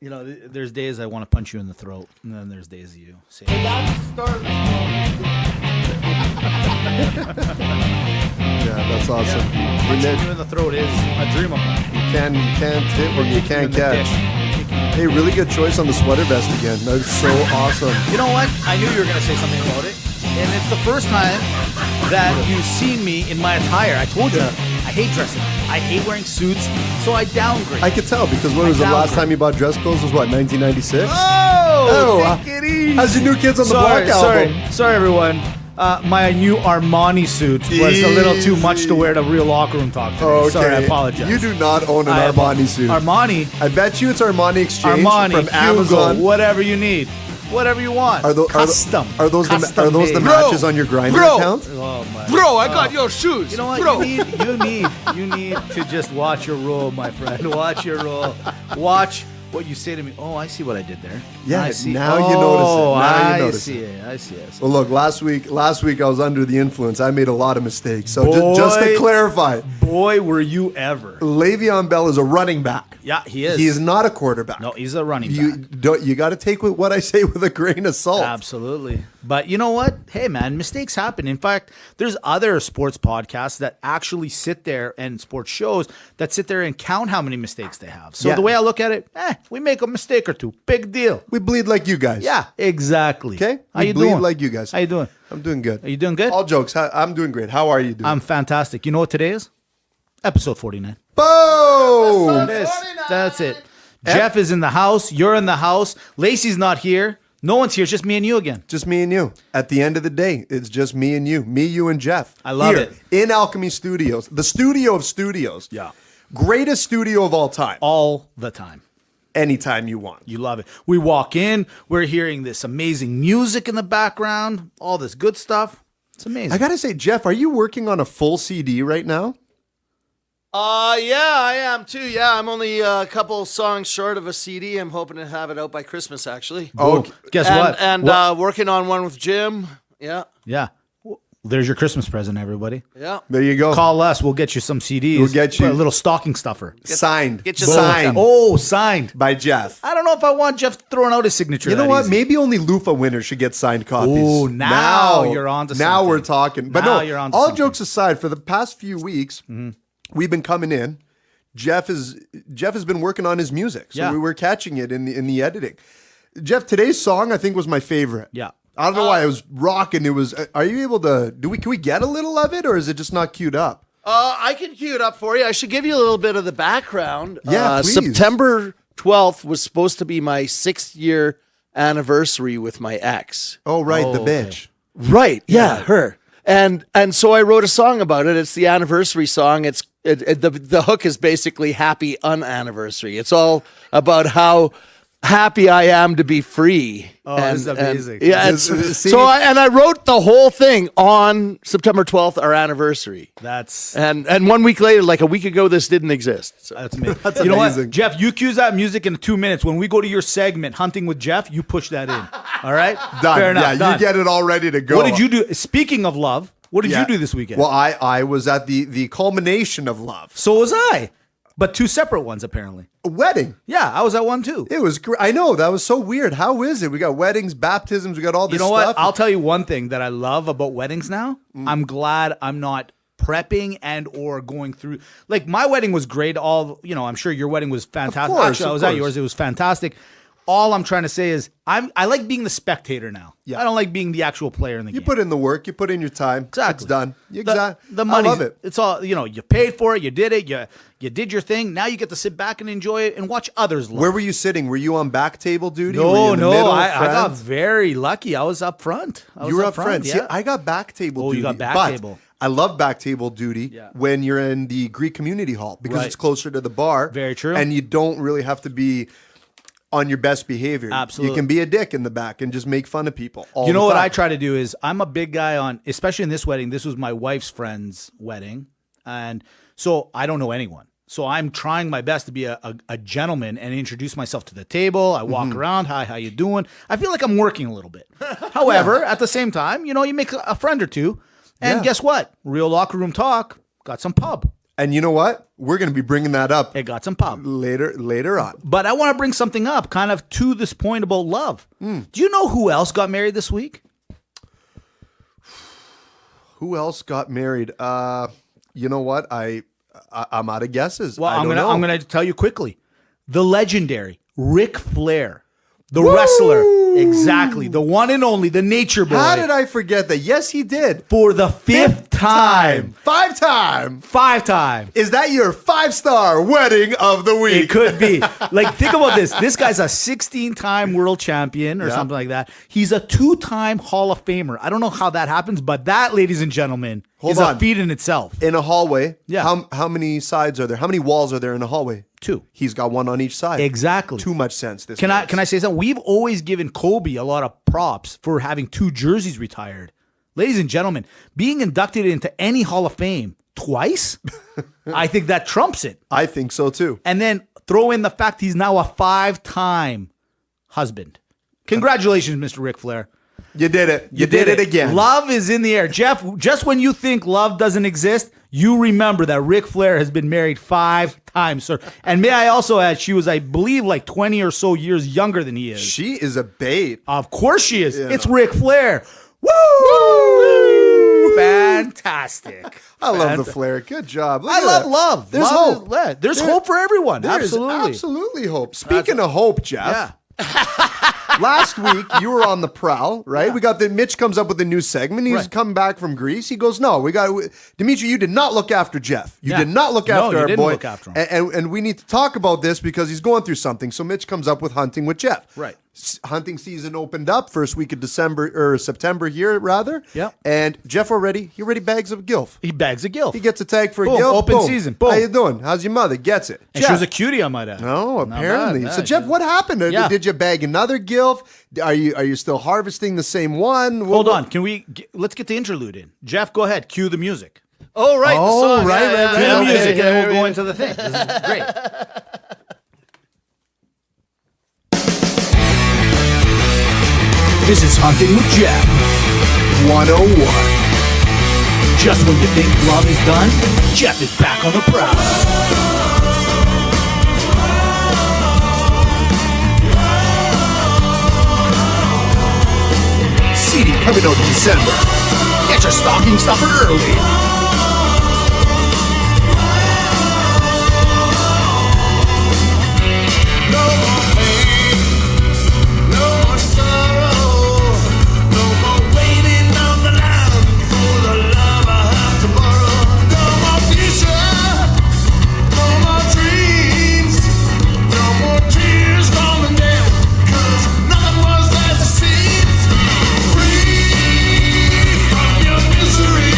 You know, there's days I want to punch you in the throat, and then there's days you say. That's the start. Yeah, that's awesome. Punching you in the throat is a dream of mine. You can't hit what you can't catch. Hey, really good choice on the sweater vest again. That's so awesome. You know what? I knew you were going to say something about it. And it's the first time that you've seen me in my attire. I told you, I hate dressing. I hate wearing suits, so I downgrade. I could tell because when was the last time you bought dress clothes? Was what, 1996? Take it easy. How's your New Kids on the Block album? Sorry, everyone. My new Armani suit was a little too much to wear to real locker room talk today. Okay. Sorry, I apologize. You do not own an Armani suit. Armani. I bet you it's Armani Exchange from Hugo, Amazon. whatever you need. Whatever you want. Are those the matches on your Grindr account? Oh my Bro, I got your shoes. You know what? Bro. You need to just watch your role, my friend. Watch your role. Watch what you say to me. Oh, I see what I did there. Yeah, I see. now you notice it. Now I you notice see it. it. I see it. Well, look, last week I was under the influence. I made a lot of mistakes. So just to clarify, boy, were you ever. Le'Veon Bell is a running back. Yeah, he is. He is not a quarterback. No, he's a running back. You got to take what I say with a grain of salt. Absolutely. But you know what? Hey, man, mistakes happen. In fact, there's other sports podcasts that actually sit there and sports shows that sit there and count how many mistakes they have. So the way I look at it, we make a mistake or two. Big deal. We bleed like you guys. Yeah, exactly. Okay? How we you bleed doing? like you guys. How you doing? I'm doing good. Are you doing good? All jokes. I'm doing great. How are you doing? I'm fantastic. You know what today is? Episode 49. Boom! That's it. Jeff is in the house. You're in the house. Lacey's not here. No one's here. It's just me and you again. Just me and you. At the end of the day, it's just me and you. Me, you, and Jeff. I love it. In Alchemy Studios. The studio of studios. Yeah. Greatest studio of all time. All the time. Anytime you want. You love it. We walk in. We're hearing this amazing music in the background. All this good stuff. It's amazing. I got to say, Jeff, are you working on a full CD right now? Yeah, I am too. Yeah, I'm only a couple songs short of a CD. I'm hoping to have it out by Christmas, actually. Oh, guess what? And working on one with Jim. Yeah. Yeah. There's your Christmas present, everybody. Yeah. There you go. Call us. We'll get you some CDs. We'll get you a little stocking stuffer. Signed. Get you signed. Oh, signed by Jeff. I don't know if I want Jeff throwing out his signature. You know what? Easy. Maybe only Lufa winners should get signed copies. Oh, now you're on to something. Now we're talking. But now no, you're on to all something. jokes aside, for the past few weeks, we've been coming in. Jeff has been working on his music, so we were catching it in the editing. Jeff, today's song I think was my favorite. Yeah. I don't know why it was rocking. It was. Are you able to? Can we get a little of it, or is it just not queued up? I can cue it up for you. I should give you a little bit of the background. Yeah, please. September 12th was supposed to be my 6th year anniversary with my ex. Oh, right, the bitch. Right. Yeah, her. And so I wrote a song about it. It's the anniversary song. The hook is basically happy unanniversary. It's all about how happy I am to be free. Oh, this is amazing. I wrote the whole thing on September 12th, our anniversary. And 1 week later, like a week ago, this didn't exist. So. That's amazing. That's you know amazing. what, Jeff? You cue that music in 2 minutes. When we go to your segment, Hunting with Jeff, you push that in. All right, done. Fair enough. Yeah, done. you get it all ready to go. What did you do? Speaking of love, what did you do this weekend? Well, I was at the culmination of love. So was I, but two separate ones apparently. A wedding. Yeah, I was at one too. It was great. I know, that was so weird. How is it? We got weddings, baptisms, we got all this stuff. You know what? I'll tell you one thing that I love about weddings now. I'm glad I'm not prepping and or going through. Like, my wedding was great. I'm sure your wedding was fantastic. Of course, Actually, I was at yours. It was fantastic. All I'm trying to say is I like being the spectator now. Yeah. I don't like being the actual player in the game. You put in the work, you put in your time. Exactly. It's done. The money. I love it. It's all, you paid for it, you did it, you did your thing. Now you get to sit back and enjoy it and watch others love. Where were you sitting? Were you on back table duty? No, I got very lucky. I was up front. You were up front. Yeah. See, I got back table duty. Oh, you got back table. I love back table duty when you're in the Greek community hall because it's closer to the bar. Very true. And you don't really have to be on your best behavior. Absolutely. You can be a dick in the back and just make fun of people all You know the what time. I try to do is I'm a big guy on, especially in this wedding, this was my wife's friend's wedding. And so I don't know anyone. So I'm trying my best to be a gentleman and introduce myself to the table. I walk around. Hi, how you doing? I feel like I'm working a little bit. However, at the same time, you make a friend or two. And guess what? Real locker room talk, got some pub. And you know what? We're going to be bringing that up It got some pop. later on. But I want to bring something up kind of to this point about love. Do you know who else got married this week? Who else got married? You know what? I'm out of guesses. Well, I'm I'm gonna tell you quickly. The legendary Ric Flair, the wrestler, exactly, the one and only, the nature boy. How did I forget that? Yes, he did. For the fifth time. 5 time. 5 times. Is that your 5-star wedding of the week? It could be. Like, think about this. This guy's a 16-time world champion or something like that. He's a 2-time Hall of Famer. I don't know how that happens, but that, ladies and gentlemen, is a feat in itself. In a hallway. Yeah. How many sides are there? How many walls are there in a hallway? 2. He's got one on each side. Exactly. Too much sense. Can I say something? We've always given Kobe a lot of props for having 2 jerseys retired. Ladies and gentlemen, being inducted into any Hall of Fame twice, I think that trumps it. I think so too. And then throw in the fact he's now a 5-time husband. Congratulations, Mr. Ric Flair. You did it. You did it again. Love is in the air. Jeff, just when you think love doesn't exist, you remember that Ric Flair has been married 5 times, sir. And may I also add, she was, I believe, like 20 or so years younger than he is. She is a babe. Of course she is. Yeah. It's Ric Flair. Woo! Fantastic. I love the Flair. Good job. Look I at love that. love. There's Love hope. There's hope for everyone. There is Absolutely. absolutely hope. Speaking of hope, Jeff. Yeah. Last week you were on the prowl, right? Yeah. We got Mitch comes up with a new segment. He's Right. come back from Greece. He goes, "No, Dimitri. You did not look after Jeff. You Yeah. did not look No, after you our didn't boy. look after him. And we need to talk about this because he's going through something." So Mitch comes up with hunting with Jeff. Right. Hunting season opened up first week of December or September here, rather. Yeah. And Jeff already bags a gilf. He bags a gilf. He gets a tag for Boom, a gilf. open Boom. season. Boom. How you doing? How's your mother? Gets it. And she was a cutie, I might add. No, Not apparently. bad, So yeah, Jeff, she- what happened? Yeah. Did you bag another gilf? Are you still harvesting the same one? Hold on. Let's get the interlude in. Jeff, go ahead. Cue the music. Oh, right. Oh, the song. right, right, Cue right. the Okay, music, and then yeah, we'll go yeah. into the thing. This is great. This is Hunting with Jeff. 101. Just when you think love is done, Jeff is back on the prowl. CD coming out in December. Get your stocking stuffer early. No more pain, no more sorrow, no more waiting on the line for the love I have to borrow. No more future, no more dreams, no more tears falling down, 'cause nothing was as it seems. Free from your misery.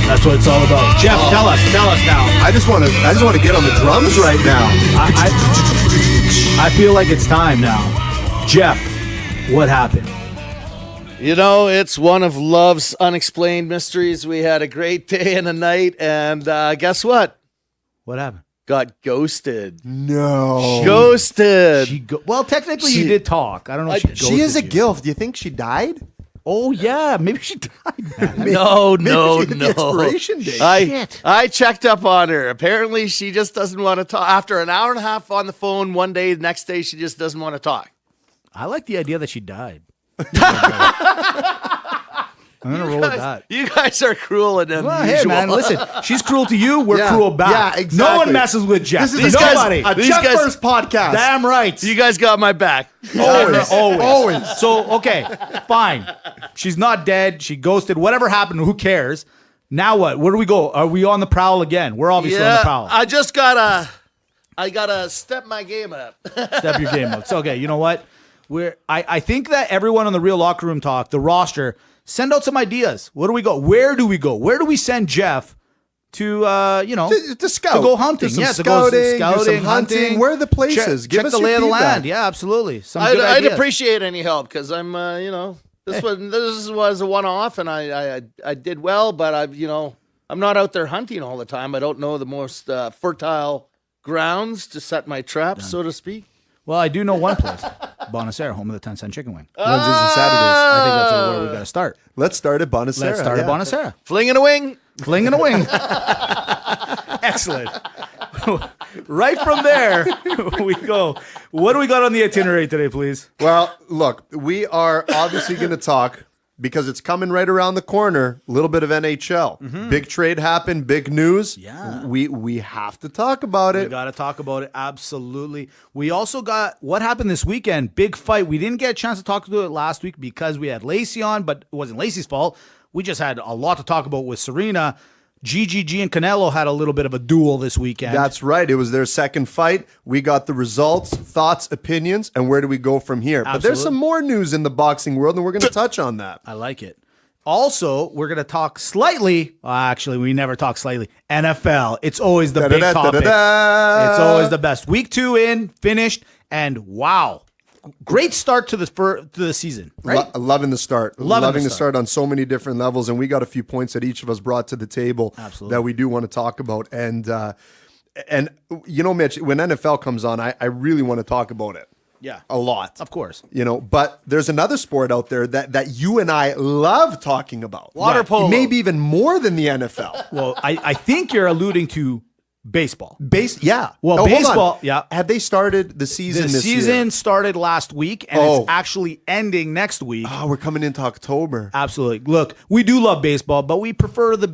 That's what it's all about. Jeff, tell us now. I just want to get on the drums right now. I feel like it's time now. Jeff, what happened? You know, it's one of love's unexplained mysteries. We had a great day and a night, and guess what? What happened? Got ghosted. No. Ghosted. Well, technically, you She- did talk. I don't know if she She is a ghosted you. gilf. Do you think she died? Oh, yeah. Maybe she died. No, no, Maybe she hit the no. expiration date. I checked up on her. Apparently, she just doesn't want to talk. After an hour and a half on the phone one day, the next day, she just doesn't want to talk. I like the idea that she died. I'm going to roll with that. You guys are cruel and unusual. Well, hey, man, listen. She's cruel to you. We're Yeah, cruel back. yeah, exactly. No one messes with Jeff. This is These a guys- Nobody. a these Jeff guys- First podcast. Damn right. You guys got my back. Always. So, okay, fine. She's not dead. She ghosted. Whatever happened, who cares? Now what? Where do we go? Are we on the prowl again? We're obviously on the prowl. I gotta step my game up. Step your game up. It's okay. You know what? I think that everyone on the Real Locker Room Talk, the roster, send out some ideas. Where do we go? Where do we go? Where do we send Jeff to, to scout. to go hunting? Do some Yeah, to go scouting, do some scouting, hunting. Where are the places? Give check us the your lay of the feedback. land. Yeah, absolutely. Some good I'd ideas. appreciate any help because I'm, this was a one-off and I did well, but I'm not out there hunting all the time. I don't know the most fertile grounds to set my traps, so to speak. Well, I do know one place. Bonacera, home of the 10-cent chicken wing. Wednesdays and Saturdays. I think that's where we got to start. Let's start at Bonacera. Let's start at Bonacera. Flinging a wing. Flinging a wing. Excellent. Right from there, we go. What do we got on the itinerary today, please? Well, look, we are obviously going to talk because it's coming right around the corner. A little bit of NHL. Big trade happened. Big news. Yeah. We have to talk about We it. got to talk about it. Absolutely. We also got what happened this weekend. Big fight. We didn't get a chance to talk about it last week because we had Lacey on, but it wasn't Lacey's fault. We just had a lot to talk about with Serena. GGG and Canelo had a little bit of a duel this weekend. That's right. It was their second fight. We got the results, thoughts, opinions, and where do we go from here? But there's Absolutely. some more news in the boxing world, and we're going to touch on that. I like it. Also, we're going to talk slightly. Actually, we never talk slightly. NFL. It's always the big topic. It's always the best. Week 2 in, finished, and wow. Great start to the season, right? Loving the start. Loving the the start on so many different levels. And we got a few points that each of us brought to the table that we do want to talk about. And you know, Mitch, when NFL comes on, I really want to talk about it. Yeah. A lot. Of course. You know, but there's another sport out there that you and I love talking about. Water polo. Maybe even more than the NFL. Well, I think you're alluding to baseball. Yeah. Well, hold on. baseball, yeah. Have they started the season The this season year? started last week, and it's actually ending next week. Oh, we're coming into October. Absolutely. Look, we do love baseball, but we prefer the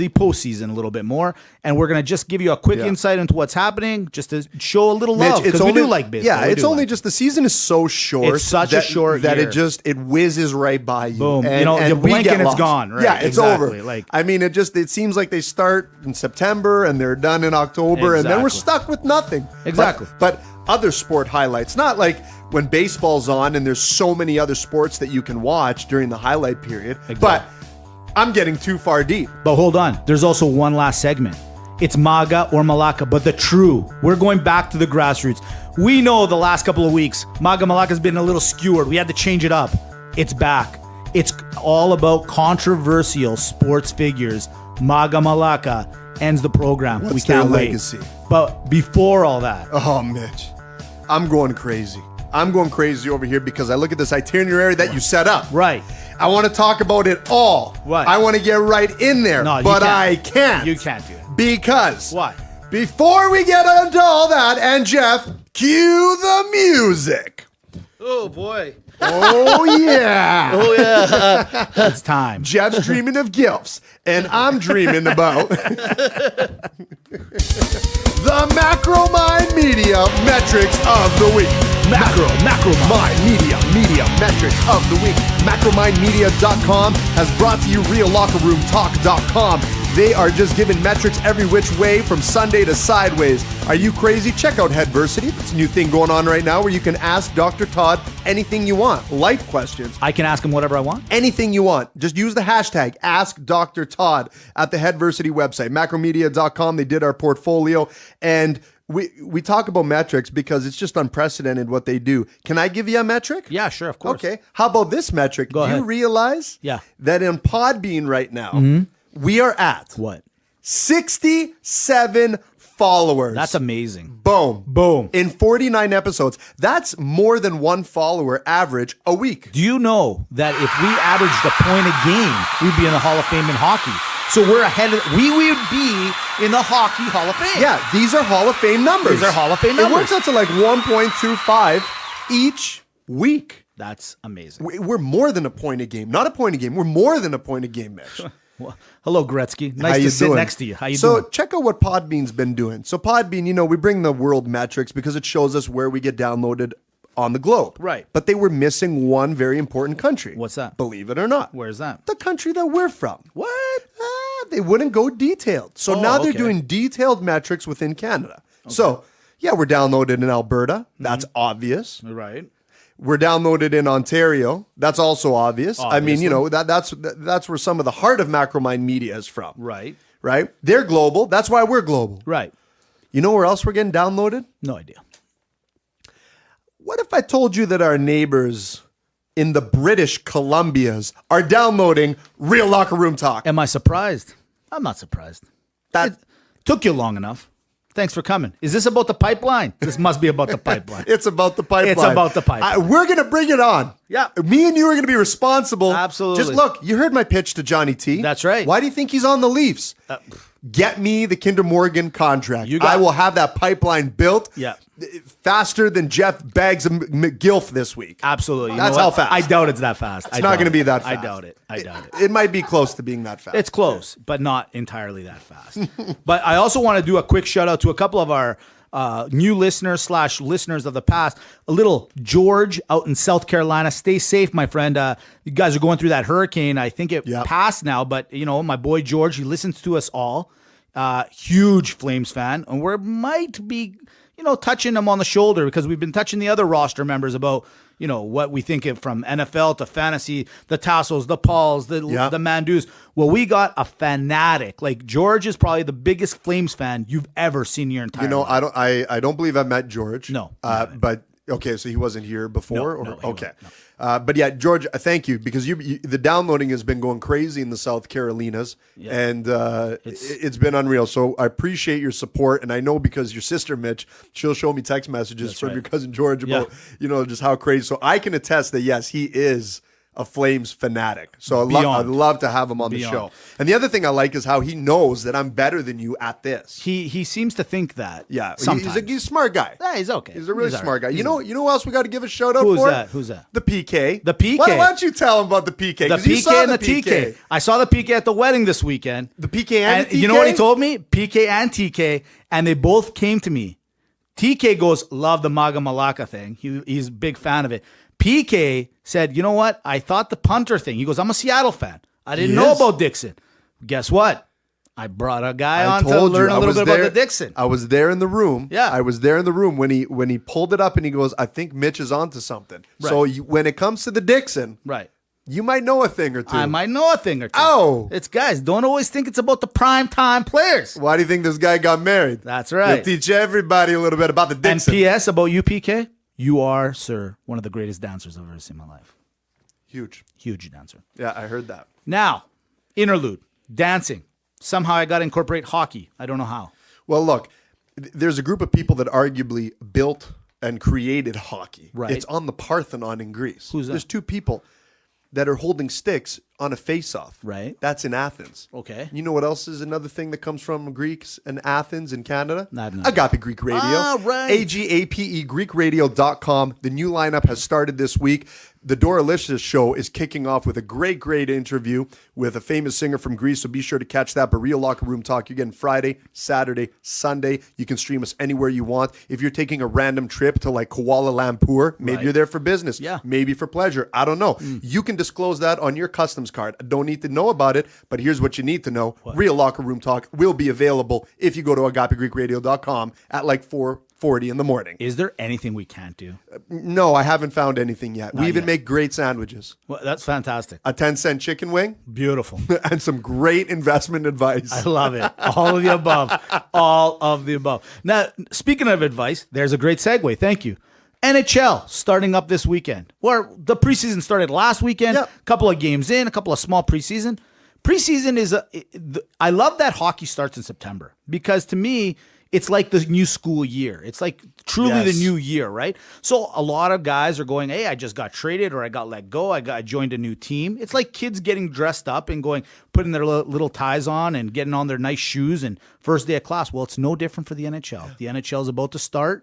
postseason a little bit more. And we're going to just give you a quick insight into what's happening, just to show a little love, because we do like baseball. Yeah, We it's do only like it. just the season is so short. It's such a short that year. it whizzes right by you. Boom. And, You know, you we blink get and it's lost. gone, right? Yeah, it's Exactly. over. Like- I mean, it seems like they start in September and they're done in October, and then we're Exactly. stuck with nothing. Exactly. But other sport highlights, not like when baseball's on and there's so many other sports that you can watch during the highlight period. Exactly. But I'm getting too far deep. But hold on. There's also one last segment. It's Maga or Malaka, but the true. We're going back to the grassroots. We know the last couple of weeks, Maga Malaka's been a little skewered. We had to change it up. It's back. It's all about controversial sports figures. Maga Malaka ends the program. What's we can't their wait. legacy? But before all that, Oh, Mitch, I'm going crazy. I'm going crazy over here because I look at this itinerary that you set up. right. I want to talk about it all. Right. I want to get right in there, No, you but can't. I can't. You can't do it. Because Why? before we get into all that, and Jeff, cue the music. Oh, boy. Oh, yeah. It's time. Jeff's dreaming of gifts, and I'm dreaming about the Macro Mind Media Metrics of the Week. Macro Mind Media Metrics of the Week. MacroMindMedia.com has brought to you RealLockerRoomTalk.com. They are just giving metrics every which way from Sunday to sideways. Are you crazy? Check out Headversity. It's a new thing going on right now where you can ask Dr. Todd anything you want. Life questions. I can ask him whatever I want. Anything you want. Just use the hashtag Ask Dr. Todd at the Headversity website, macromedia.com. They did our portfolio, and we talk about metrics because it's just unprecedented what they do. Can I give you a metric? Yeah, sure, of course. Okay. How about this metric? Go Do ahead. you realize Yeah. that in Podbean right now, we are at What? 67 followers. That's amazing. Boom. Boom. In 49 episodes. That's more than one follower average a week. Do you know that if we averaged a point a game, we'd be in the Hall of Fame in hockey? So we're ahead of, we would be in the Hockey Hall of Fame. Yeah, these are Hall of Fame numbers. These are Hall of Fame It numbers. works out to like 1.25 each week. That's amazing. We're more than a point a game. Not a point a game. We're more than a point a game, Mitch. Well, hello, Gretzky. Nice How to you sit doing? next to you. How you so doing? check out what Podbean's been doing. So Podbean, we bring the world metrics because it shows us where we get downloaded on the globe. Right. But they were missing one very important country. What's that? Believe it or not. Where's that? The country that we're from. What? They wouldn't go detailed. So Oh, now they're okay. doing detailed metrics within Canada. So, yeah, we're downloaded in Alberta. That's obvious. Right. We're downloaded in Ontario. That's also obvious. I mean, Obviously. that's where some of the heart of Macromind Media is from. Right. Right? They're global. That's why we're global. Right. You know where else we're getting downloaded? No idea. What if I told you that our neighbors in the British Columbias are downloading Real Locker Room Talk? Am I surprised? I'm not surprised. That It took you long enough. Thanks for coming. Is this about the pipeline? This must be about the pipeline. It's about the pipeline. It's about the pipeline. We're going to bring it on. Yeah. Me and you are going to be responsible. Absolutely. Just look, you heard my pitch to Johnny T. That's right. Why do you think he's on the Leafs? Get me the Kinder Morgan contract. You got- I will have that pipeline built Yeah. faster than Jeff Bags of McGilf this week. Absolutely. You That's know how what? fast. I doubt it's that fast. It's not going to be that fast. I doubt it. It might be close to being that fast. It's close, but not entirely that fast. But I also want to do a quick shout out to a couple of our new listeners / listeners of the past. A little George out in South Carolina. Stay safe, my friend. You guys are going through that hurricane. I think it passed now, but my boy George, he listens to us all. Huge Flames fan, and we might be, touching him on the shoulder because we've been touching the other roster members about, what we think of from NFL to fantasy, the Tassels, the Pauls, the Mandus. Well, we got a fanatic. Like George is probably the biggest Flames fan you've ever seen in your entire life. I don't believe I've met George. No. But okay, so he wasn't here before? No, he okay. wasn't, no. But yeah, George, thank you, because the downloading has been going crazy in the South Carolinas, and it's been unreal. So I appreciate your support, and I know because your sister Mitch, she'll show me text messages from your cousin George about just how crazy. So I can attest that yes, he is a Flames fanatic. So I'd love to have him on the show. And the other thing I like is how he knows that I'm better than you at this. He seems to think that. Yeah, sometimes. he's a smart guy. Yeah, he's okay. He's a really smart guy. You know He's who else we got to give a shout out Who's for? that? Who's that? The PK. The PK. Why don't you tell him about the PK? The 'Cause you PK saw and the TK. I saw the PK at the wedding this weekend. The PK and the TK? You know what he told me? PK and TK, and they both came to me. TK goes, love the Maga Malaka thing. He's a big fan of it. PK said, you know what? I thought the punter thing. He goes, I'm a Seattle fan. I didn't know about Dixon. Guess what? I brought a guy on to learn a little bit about the Dixon. I was there in the room. Yeah. I was there in the room when he pulled it up and he goes, I think Mitch is onto something. Right. So when it comes to the Dixon, Right. you might know a thing or two. I might know a thing or two. Oh. It's guys, don't always think it's about the prime time players. Why do you think this guy got married? That's right. He'll teach everybody a little bit about the And Dixon. P.S. about you, PK, you are, sir, one of the greatest dancers I've ever seen in my life. Huge. Huge dancer. Yeah, I heard that. Now, interlude, dancing. Somehow I got to incorporate hockey. I don't know how. Well, look, there's a group of people that arguably built and created hockey. Right. It's on the Parthenon in Greece. Who's that? There's two people that are holding sticks on a face-off. Right. That's in Athens. Okay. You know what else is another thing that comes from Greeks and Athens in Canada? No, no. Agape Greek Radio. Ah, right. AGAPE GreekRadio.com. The new lineup has started this week. The Doralicious show is kicking off with a great interview with a famous singer from Greece, so be sure to catch that. But Real Locker Room Talk, you're getting Friday, Saturday, Sunday. You can stream us anywhere you want. If you're taking a random trip to like Kuala Lumpur, maybe you're there for business, maybe for pleasure. I don't know. You can disclose that on your customs card. I don't need to know about it, but here's what you need to know. Real Locker Room Talk will be available if you go to agapegreekradio.com at like 4:40 in the morning. Is there anything we can't do? No, I haven't found anything yet. We even yet. make great sandwiches. Well, that's fantastic. A 10-cent chicken wing Beautiful. and some great investment advice. I love it. All of the above. All of the above. Now, speaking of advice, there's a great segue. Thank you. NHL starting up this weekend. Well, the preseason started last weekend. Yep. A couple of games in, a couple of small preseason. Preseason is I love that hockey starts in September because to me, it's like the new school year. It's like truly the new year, right? So a lot of guys are going, hey, I just got traded or I got let go. I joined a new team. It's like kids getting dressed up and going, putting their little ties on and getting on their nice shoes and first day of class. Well, it's no different for the NHL. The NHL is about to start.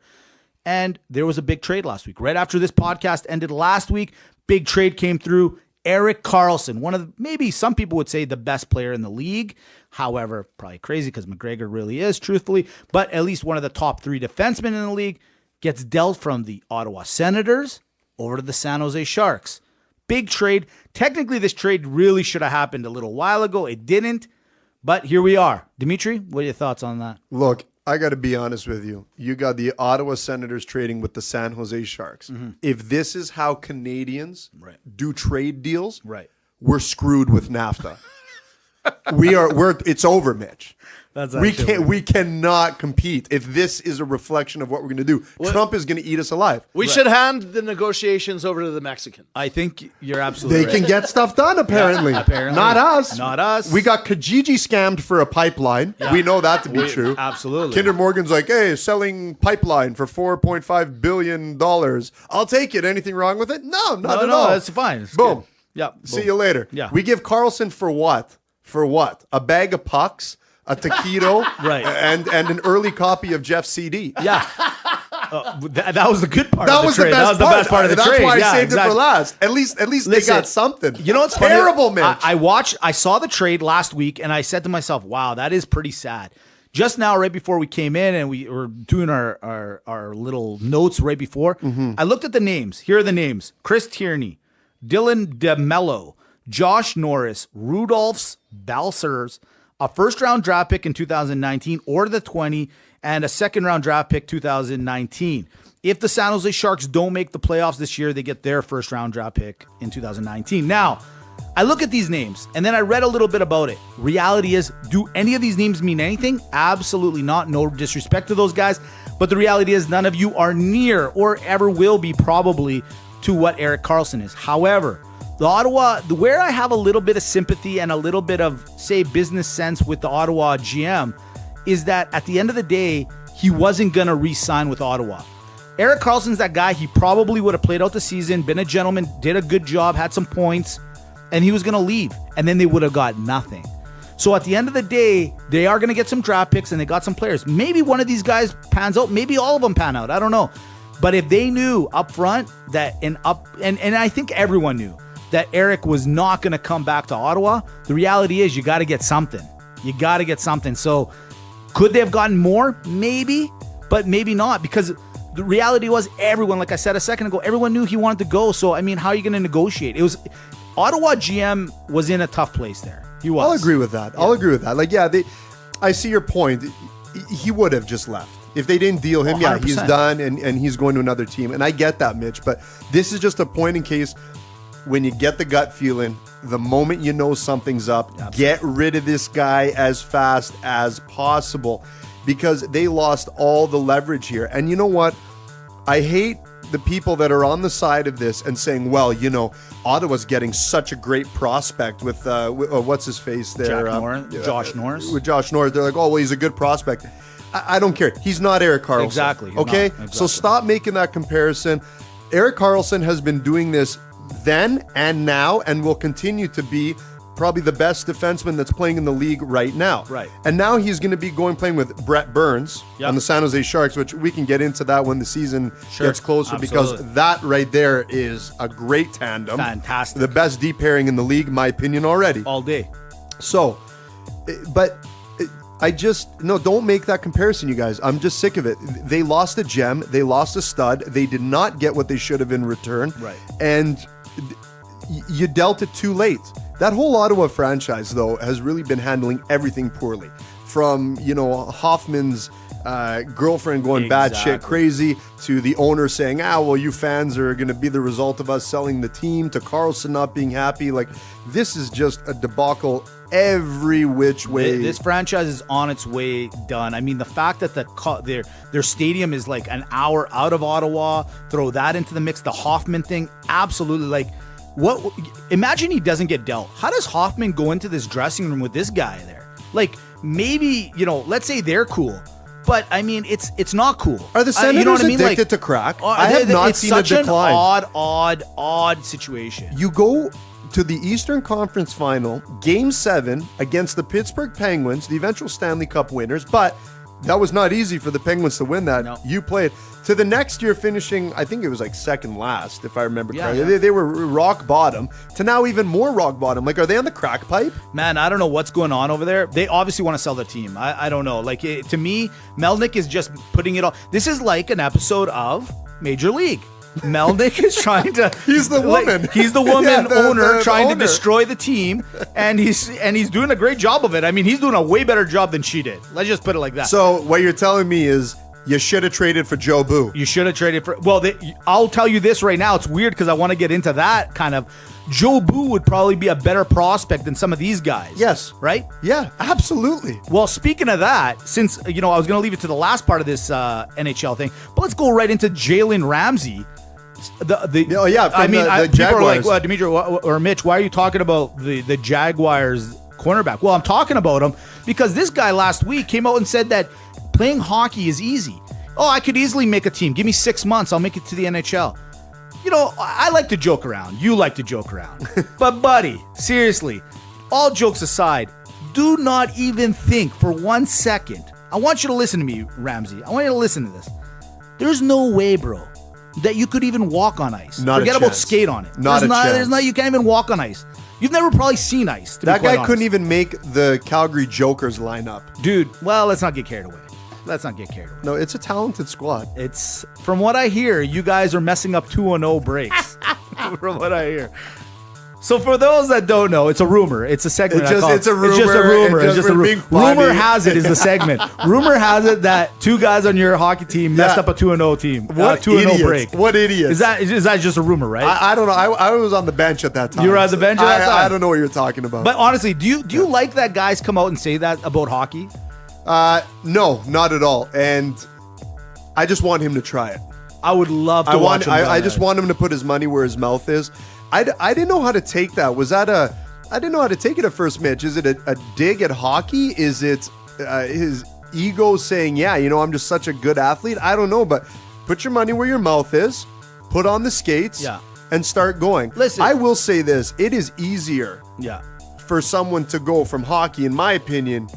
And there was a big trade last week. Right after this podcast ended last week, big trade came through. Erik Karlsson, one of maybe some people would say the best player in the league. However, probably crazy because McGregor really is, truthfully. But at least one of the top 3 defensemen in the league gets dealt from the Ottawa Senators over to the San Jose Sharks. Big trade. Technically, this trade really should have happened a little while ago. It didn't. But here we are. Dimitri, what are your thoughts on that? Look, I got to be honest with you. You got the Ottawa Senators trading with the San Jose Sharks. If this is how Canadians do trade deals, we're screwed with NAFTA. It's over, Mitch. We cannot compete if this is a reflection of what we're going to do. Trump is going to eat us alive. We should hand the negotiations over to the Mexican. I think you're absolutely They right. can get stuff done, apparently. apparently. Not us. Not us. We got Kijiji scammed for a pipeline. We know that to be true. Absolutely. Kinder Morgan's like, hey, selling pipeline for $4.5 billion. I'll take it. Anything wrong with it? No, not at all. That's fine. It's Boom. good. Yeah. See you later. Yeah. We give Karlsson for what? For what? A bag of pucks? a taquito, Right. and an early copy of Jeff's CD. Yeah. That was the good part That of the was trade. the best That was the part. best part of the That's trade. why I Yeah, saved exactly. it for last. At least they Listen, got something. You know what's funny? terrible, Mitch. I saw the trade last week, and I said to myself, wow, that is pretty sad. Just now, right before we came in and we were doing our little notes right before, I looked at the names. Here are the names. Chris Tierney, Dylan DeMello, Josh Norris, Rudolphs Balsers, a first-round draft pick in 2019 or the 20, and a second-round draft pick 2019. If the San Jose Sharks don't make the playoffs this year, they get their first-round draft pick in 2019. Now, I look at these names, and then I read a little bit about it. Reality is, do any of these names mean anything? Absolutely not. No disrespect to those guys. But the reality is none of you are near or ever will be probably to what Erik Karlsson is. However, the Ottawa, where I have a little bit of sympathy and a little bit of, say, business sense with the Ottawa GM is that at the end of the day, he wasn't going to re-sign with Ottawa. Erik Karlsson's that guy. He probably would have played out the season, been a gentleman, did a good job, had some points, and he was going to leave. And then they would have got nothing. So at the end of the day, they are going to get some draft picks and they got some players. Maybe one of these guys pans out. Maybe all of them pan out. I don't know. But if they knew up front that and I think everyone knew that Erik was not going to come back to Ottawa, the reality is you got to get something. You got to get something. So could they have gotten more? Maybe, but maybe not, because the reality was everyone, like I said a second ago, everyone knew he wanted to go. So, I mean, how are you going to negotiate? It was Ottawa GM was in a tough place there. He was. I'll agree with that. I'll agree with that. Like, yeah, I see your point. He would have just left. If they didn't deal him, yeah, he's 100%. done and he's going to another team. And I get that, Mitch, but this is just a point in case when you get the gut feeling, the moment you know something's up, get rid of this guy as fast as possible because they lost all the leverage here. And you know what? I hate the people that are on the side of this and saying, well, you know, Ottawa's getting such a great prospect with what's his face there? Josh Norris. With Josh Norris. They're like, oh, well, he's a good prospect. I don't care. He's not Erik Karlsson. Exactly. Okay? Exactly. So stop making that comparison. Erik Karlsson has been doing this then and now and will continue to be probably the best defenseman that's playing in the league right now. Right. And now he's going to be playing with Brett Burns on the San Jose Sharks, which we can get into that when the season gets closer because that right there is a great tandem. Fantastic. The best deep pairing in the league, in my opinion, already. All day. So, but don't make that comparison, you guys. I'm just sick of it. They lost a gem. They lost a stud. They did not get what they should have in return. Right. And you dealt it too late. That whole Ottawa franchise, though, has really been handling everything poorly. From, Hoffman's girlfriend going batshit crazy to the owner saying, well, you fans are going to be the result of us selling the team, to Karlsson not being happy. Like, this is just a debacle every which way. This franchise is on its way done. I mean, the fact that their stadium is like an hour out of Ottawa, throw that into the mix, the Hoffman thing, absolutely. Like, what? Imagine he doesn't get dealt. How does Hoffman go into this dressing room with this guy there? Like, maybe, let's say they're cool, but I mean, it's not cool. Are the Senators you know what I mean? addicted Like, to crack? I have not seen a decline. It's such an odd situation. You go to the Eastern Conference Final, Game 7 against the Pittsburgh Penguins, the eventual Stanley Cup winners, but that was not easy for the Penguins to win that. No. You played. To the next year finishing, I think it was like second last, if I remember correctly. Yeah. They were rock bottom, to now even more rock bottom. Like, are they on the crack pipe? Man, I don't know what's going on over there. They obviously want to sell their team. I don't know. Like, to me, Melnick is just putting it all. This is like an episode of Major League. Melnick is trying to. He's the woman. He's the woman Yeah, the owner trying owner. to destroy the team, and he's doing a great job of it. I mean, he's doing a way better job than she did. Let's just put it like that. So what you're telling me is you should have traded for Joe Boo. You should have traded for. Well, I'll tell you this right now. It's weird because I want to get into that kind of. Joe Boo would probably be a better prospect than some of these guys. Yes. Right? Yeah, absolutely. Well, speaking of that, since, I was going to leave it to the last part of this NHL thing, but let's go right into Jalen Ramsey. From the people are like, Jaguars. well, Dimitri or Mitch, why are you talking about the Jaguars cornerback? Well, I'm talking about him because this guy last week came out and said that playing hockey is easy. Oh, I could easily make a team. Give me 6 months. I'll make it to the NHL. I like to joke around. You like to joke around. But, buddy, seriously, all jokes aside, do not even think for 1 second. I want you to listen to me, Ramsey. I want you to listen to this. There's no way, bro, that you could even walk on ice. Not a Forget about chance. skate on it. Not a chance. There's not. You can't even walk on ice. You've never probably seen ice. To That be quite guy couldn't honest. even make the Calgary Jokers lineup. Dude, well, let's not get carried away. No, it's a talented squad. It's from what I hear, you guys are messing up 2-0 breaks. From what I hear. So for those that don't know, it's a rumor. It's a segment. It's just a rumor. It's just a rumor. It's It's just just a we're being rumor. funny. Rumor has it is the segment. Rumor has it that two guys on your hockey team messed Yeah. up a 2-0 team. What 2-0 idiots. break. What idiots. Is that just a rumor, right? I don't know. I was on the bench at that time. You were on the bench at that time? I don't know what you're talking about. but honestly, do you like that guys come out and say that about hockey? No, not at all. And I just want him to try it. I would love to watch him. I just want him to put his money where his mouth is. I didn't know how to take that. I didn't know how to take it at first, Mitch. Is it a dig at hockey? Is it his ego saying, yeah, I'm just such a good athlete? I don't know, but put your money where your mouth is, put on the skates, Yeah. and start going. Listen. I will say this. It is easier Yeah. for someone to go from hockey, in my opinion,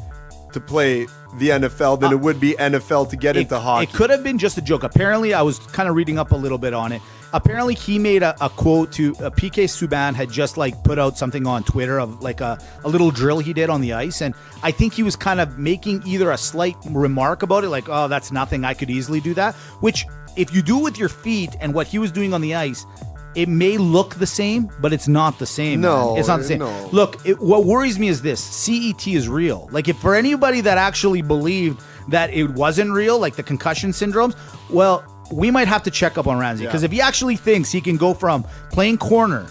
to play the NFL than it would be NFL to get into hockey. It could have been just a joke. Apparently, I was kind of reading up a little bit on it. Apparently, he made a quote to PK Subban had just put out something on Twitter of a little drill he did on the ice. And I think he was kind of making either a slight remark about it, like, oh, that's nothing. I could easily do that. Which, if you do with your feet and what he was doing on the ice, it may look the same, but it's not the same. No, man. It's not the same. no. Look, what worries me is this: CET is real. If for anybody that actually believed that it wasn't real, like the concussion syndromes, well, we might have to check up on Ramsey, because if he actually thinks he can go from playing corner,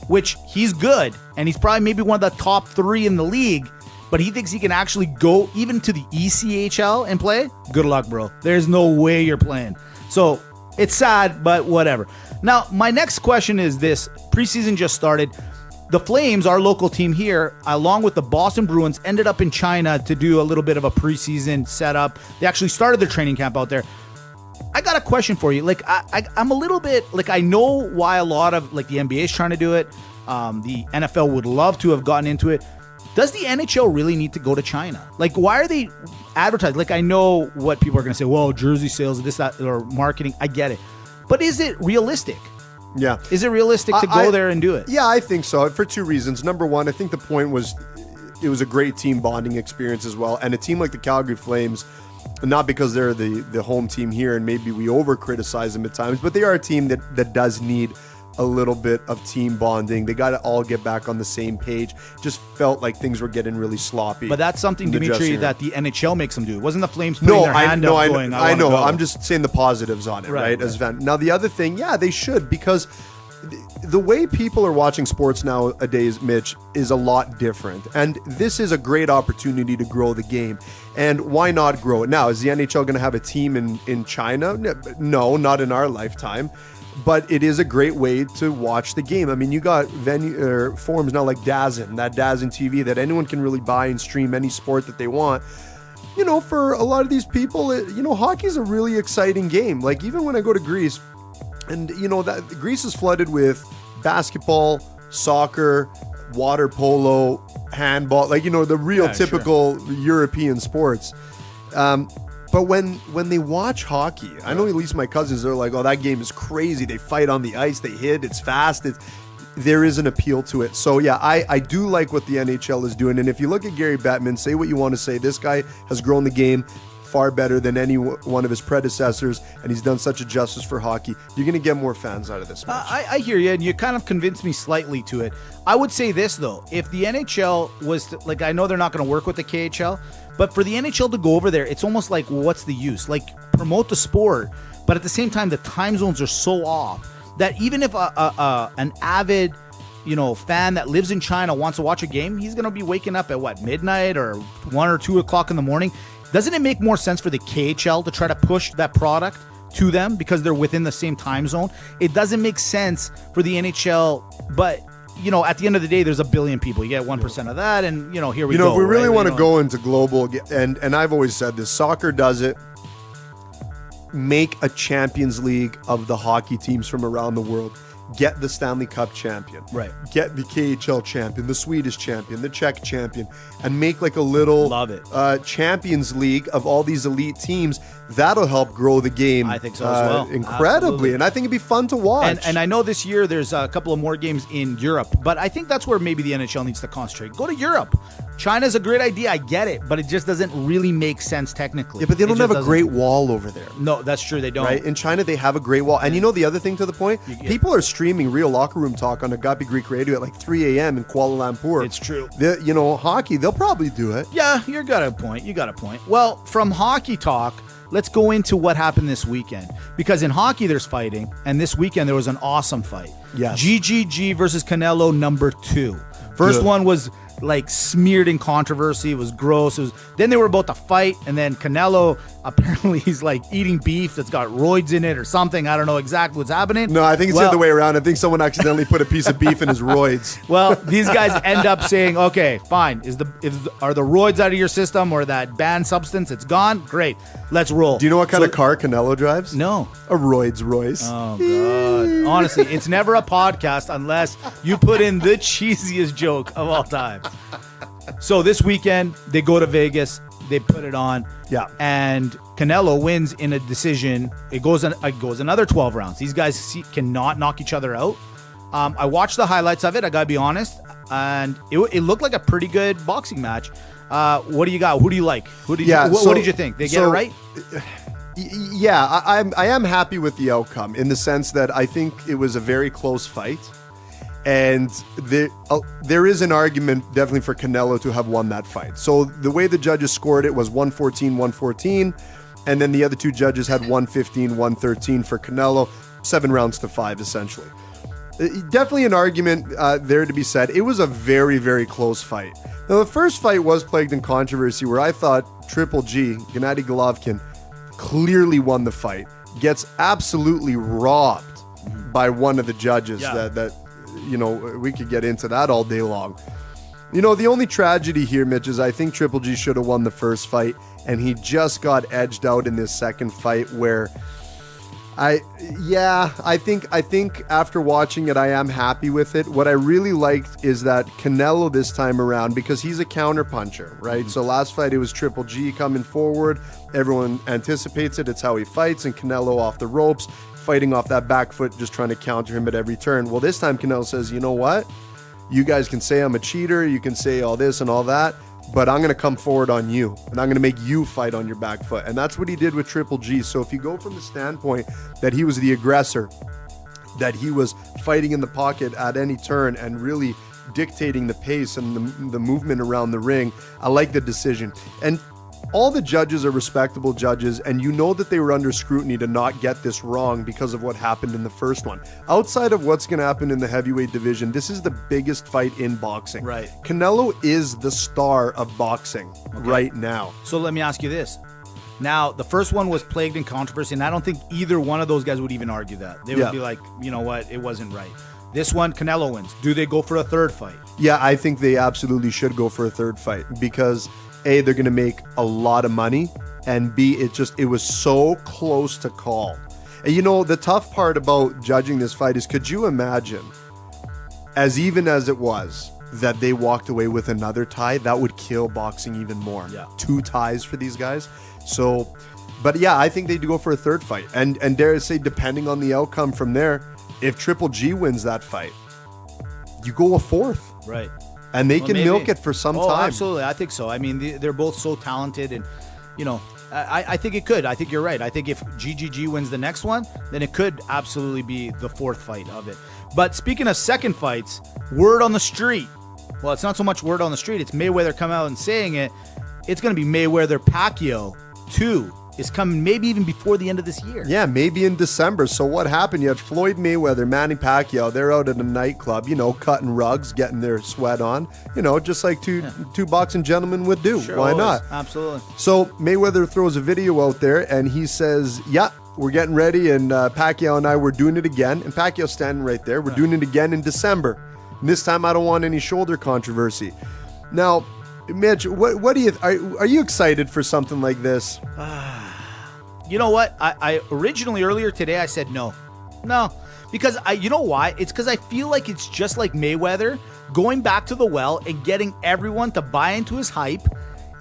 which he's good, and he's probably maybe one of the top 3 in the league, but he thinks he can actually go even to the ECHL and play, good luck, bro. There's no way you're playing. So it's sad, but whatever. Now, my next question is this. Preseason just started. The Flames, our local team here, along with the Boston Bruins, ended up in China to do a little bit of a preseason setup. They actually started their training camp out there. I got a question for you. I'm a little bit, I know why a lot of, the NBA is trying to do it. The NFL would love to have gotten into it. Does the NHL really need to go to China? Why are they advertising? I know what people are going to say, well, jersey sales, this, that, or marketing. I get it. But is it realistic? Yeah. Is it realistic to go there and do it? Yeah, I think so, for 2 reasons. Number one, I think the point was it was a great team bonding experience as well. And a team like the Calgary Flames, not because they're the home team here and maybe we over-criticize them at times, but they are a team that does need a little bit of team bonding. They got to all get back on the same page. Just felt like things were getting really sloppy. But that's something, in the Dimitri, dressing room. that the NHL makes them do. Wasn't the Flames putting their hand up going, I know. Go. I'm just saying the positives on it, right? As fan. Now, the other thing, yeah, they should, because the way people are watching sports nowadays, Mitch, is a lot different. And this is a great opportunity to grow the game. And why not grow it? Now, is the NHL going to have a team in China? No, not in our lifetime. But it is a great way to watch the game. I mean, you got forums now like DAZN, that DAZN TV that anyone can really buy and stream any sport that they want. For a lot of these people, hockey is a really exciting game. Even when I go to Greece, and that Greece is flooded with basketball, soccer, water polo, handball, the real typical European sports. But when they watch hockey, I know at least my cousins are like, oh, that game is crazy. They fight on the ice, they hit, it's fast. There is an appeal to it. So yeah, I do like what the NHL is doing. And if you look at Gary Bettman, say what you want to say, this guy has grown the game far better than any one of his predecessors, and he's done such a justice for hockey. You're going to get more fans out of this match. I hear you, and you kind of convinced me slightly to it. I would say this, though. If the NHL was to, I know they're not going to work with the KHL, but for the NHL to go over there, it's almost like, what's the use? Promote the sport, but at the same time, the time zones are so off that even if an avid fan that lives in China wants to watch a game, he's going to be waking up at midnight or 1 or 2 o'clock in the morning. Doesn't it make more sense for the KHL to try to push that product to them because they're within the same time zone? It doesn't make sense for the NHL, but at the end of the day, there's 1 billion people. You get 1% of that, and here we go. If we really want to go into global, and I've always said this, soccer does it. Make a Champions League of the hockey teams from around the world. get the Stanley Cup champion, Right. get the KHL champion, the Swedish champion, the Czech champion, and make like a little Love it. Champions League of all these elite teams. That'll help grow the game. I think so as well. Incredibly. Absolutely. And I think it'd be fun to watch. And I know this year there's a couple of more games in Europe, but I think that's where maybe the NHL needs to concentrate. Go to Europe. China's a great idea, I get it, but it just doesn't really make sense technically. Yeah, but they It don't just have a doesn't. great wall over there. No, that's true, they don't. Right? In China, they have a great wall. And you know the other thing to the point? People are streaming Real Locker Room Talk on Agape Greek Radio at like 3 a.m. in Kuala Lumpur. It's true. Hockey, they'll probably do it. Yeah, you got a point. You got a point. Well, from hockey talk, let's go into what happened this weekend. Because in hockey, there's fighting, and this weekend there was an awesome fight. Yes. GGG versus Canelo #2. First Good. one was like smeared in controversy. It was gross. Then they were about to fight, and then Canelo apparently he's like eating beef that's got roids in it or something. I don't know exactly what's happening. No, I think it's the Well- other way around. I think someone accidentally put a piece of beef in his roids. Well, these guys end up saying, "Okay, fine. Are the roids out of your system or that banned substance? It's gone. Great, let's roll." Do you know what kind of car Canelo drives? No. A Royds Royce. Oh God! Honestly, it's never a podcast unless you put in the cheesiest joke of all time. So this weekend they go to Vegas. They put it on. Yeah. And Canelo wins in a decision. It goes another 12 rounds. These guys cannot knock each other out. I watched the highlights of it. I gotta be honest, and it looked like a pretty good boxing match. What do you got? Who do you like? What did you think? They get it right? Yeah, I am happy with the outcome in the sense that I think it was a very close fight. And there is an argument definitely for Canelo to have won that fight. So the way the judges scored it was 114, and then the other two judges had 115, 113 for Canelo, 7 rounds to 5 essentially. Definitely an argument there to be said. It was a very, very close fight. Now the first fight was plagued in controversy where I thought Triple G, Gennady Golovkin, clearly won the fight. Gets absolutely robbed by one of the judges that we could get into that all day long. The only tragedy here, Mitch, is I think Triple G should have won the first fight, and he just got edged out in this second fight where I think after watching it, I am happy with it. What I really liked is that Canelo this time around, because he's a counter puncher, right? Mm-hmm. So last fight, it was Triple G coming forward. Everyone anticipates it. It's how he fights, and Canelo off the ropes, fighting off that back foot, just trying to counter him at every turn. Well, this time Canelo says, you know what? You guys can say I'm a cheater, you can say all this and all that, but I'm going to come forward on you, and I'm going to make you fight on your back foot. And that's what he did with Triple G. So if you go from the standpoint that he was the aggressor, that he was fighting in the pocket at any turn and really dictating the pace and the movement around the ring, I like the decision. And all the judges are respectable judges, and you know that they were under scrutiny to not get this wrong because of what happened in the first one. Outside of what's going to happen in the heavyweight division, this is the biggest fight in boxing. Right. Canelo is the star of boxing right now. So let me ask you this. Now, the first one was plagued in controversy, and I don't think either one of those guys would even argue that. They would be like, you know what, it wasn't right. This one, Canelo wins. Do they go for a third fight? Yeah, I think they absolutely should go for a third fight because A, they're going to make a lot of money, and B, it was so close to call. And the tough part about judging this fight is, could you imagine, as even as it was, that they walked away with another tie? That would kill boxing even more. Yeah. 2 ties for these guys. So, but yeah, I think they do go for a third fight. And dare I say, depending on the outcome from there, if Triple G wins that fight, you go a fourth. Right. And they can maybe. milk it for some time. Absolutely. I think so. I mean, they're both so talented, and, I think it could. I think you're right. I think if GGG wins the next one, then it could absolutely be the fourth fight of it. But speaking of second fights, word on the street. Well, it's not so much word on the street. It's Mayweather coming out and saying it. It's going to be Mayweather-Pacquiao 2 is coming maybe even before the end of this year. Yeah, maybe in December. So what happened? You had Floyd Mayweather, Manny Pacquiao. They're out at a nightclub, cutting rugs, getting their sweat on, just like two boxing gentlemen would do. Sure, Why always. not? Absolutely. So Mayweather throws a video out there and he says, yeah, we're getting ready. And Pacquiao and I, we're doing it again. And Pacquiao's standing right there. We're doing it again in December. And this time I don't want any shoulder controversy. Now, Mitch, what do you are you excited for something like this? You know what? I originally earlier today I said no. No, because you know why? It's because I feel like it's just like Mayweather going back to the well and getting everyone to buy into his hype.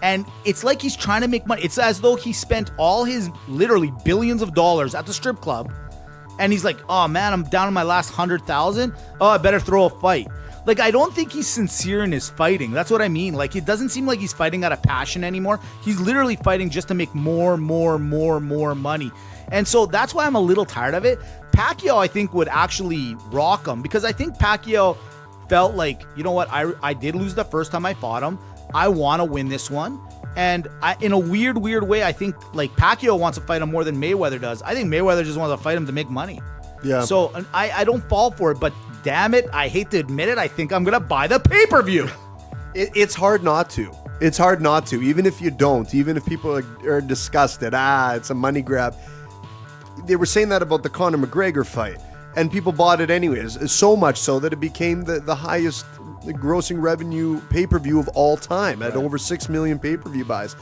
And it's like he's trying to make money. It's as though he spent all his literally billions of dollars at the strip club. And he's like, oh man, I'm down to my last 100,000. Oh, I better throw a fight. Like, I don't think he's sincere in his fighting. That's what I mean. Like, it doesn't seem like he's fighting out of passion anymore. He's literally fighting just to make more money. And so that's why I'm a little tired of it. Pacquiao, I think, would actually rock him because I think Pacquiao felt like, you know what, I did lose the first time I fought him. I want to win this one. And in a weird way, I think like Pacquiao wants to fight him more than Mayweather does. I think Mayweather just wants to fight him to make money. Yeah. So I don't fall for it, but damn it, I hate to admit it, I think I'm going to buy the pay-per-view. It's hard not to. It's hard not to. Even if you don't, even if people are disgusted, it's a money grab. They were saying that about the Conor McGregor fight, and people bought it anyways. So much so that it became the highest grossing revenue pay-per-view of all time at over 6 million pay-per-view buys.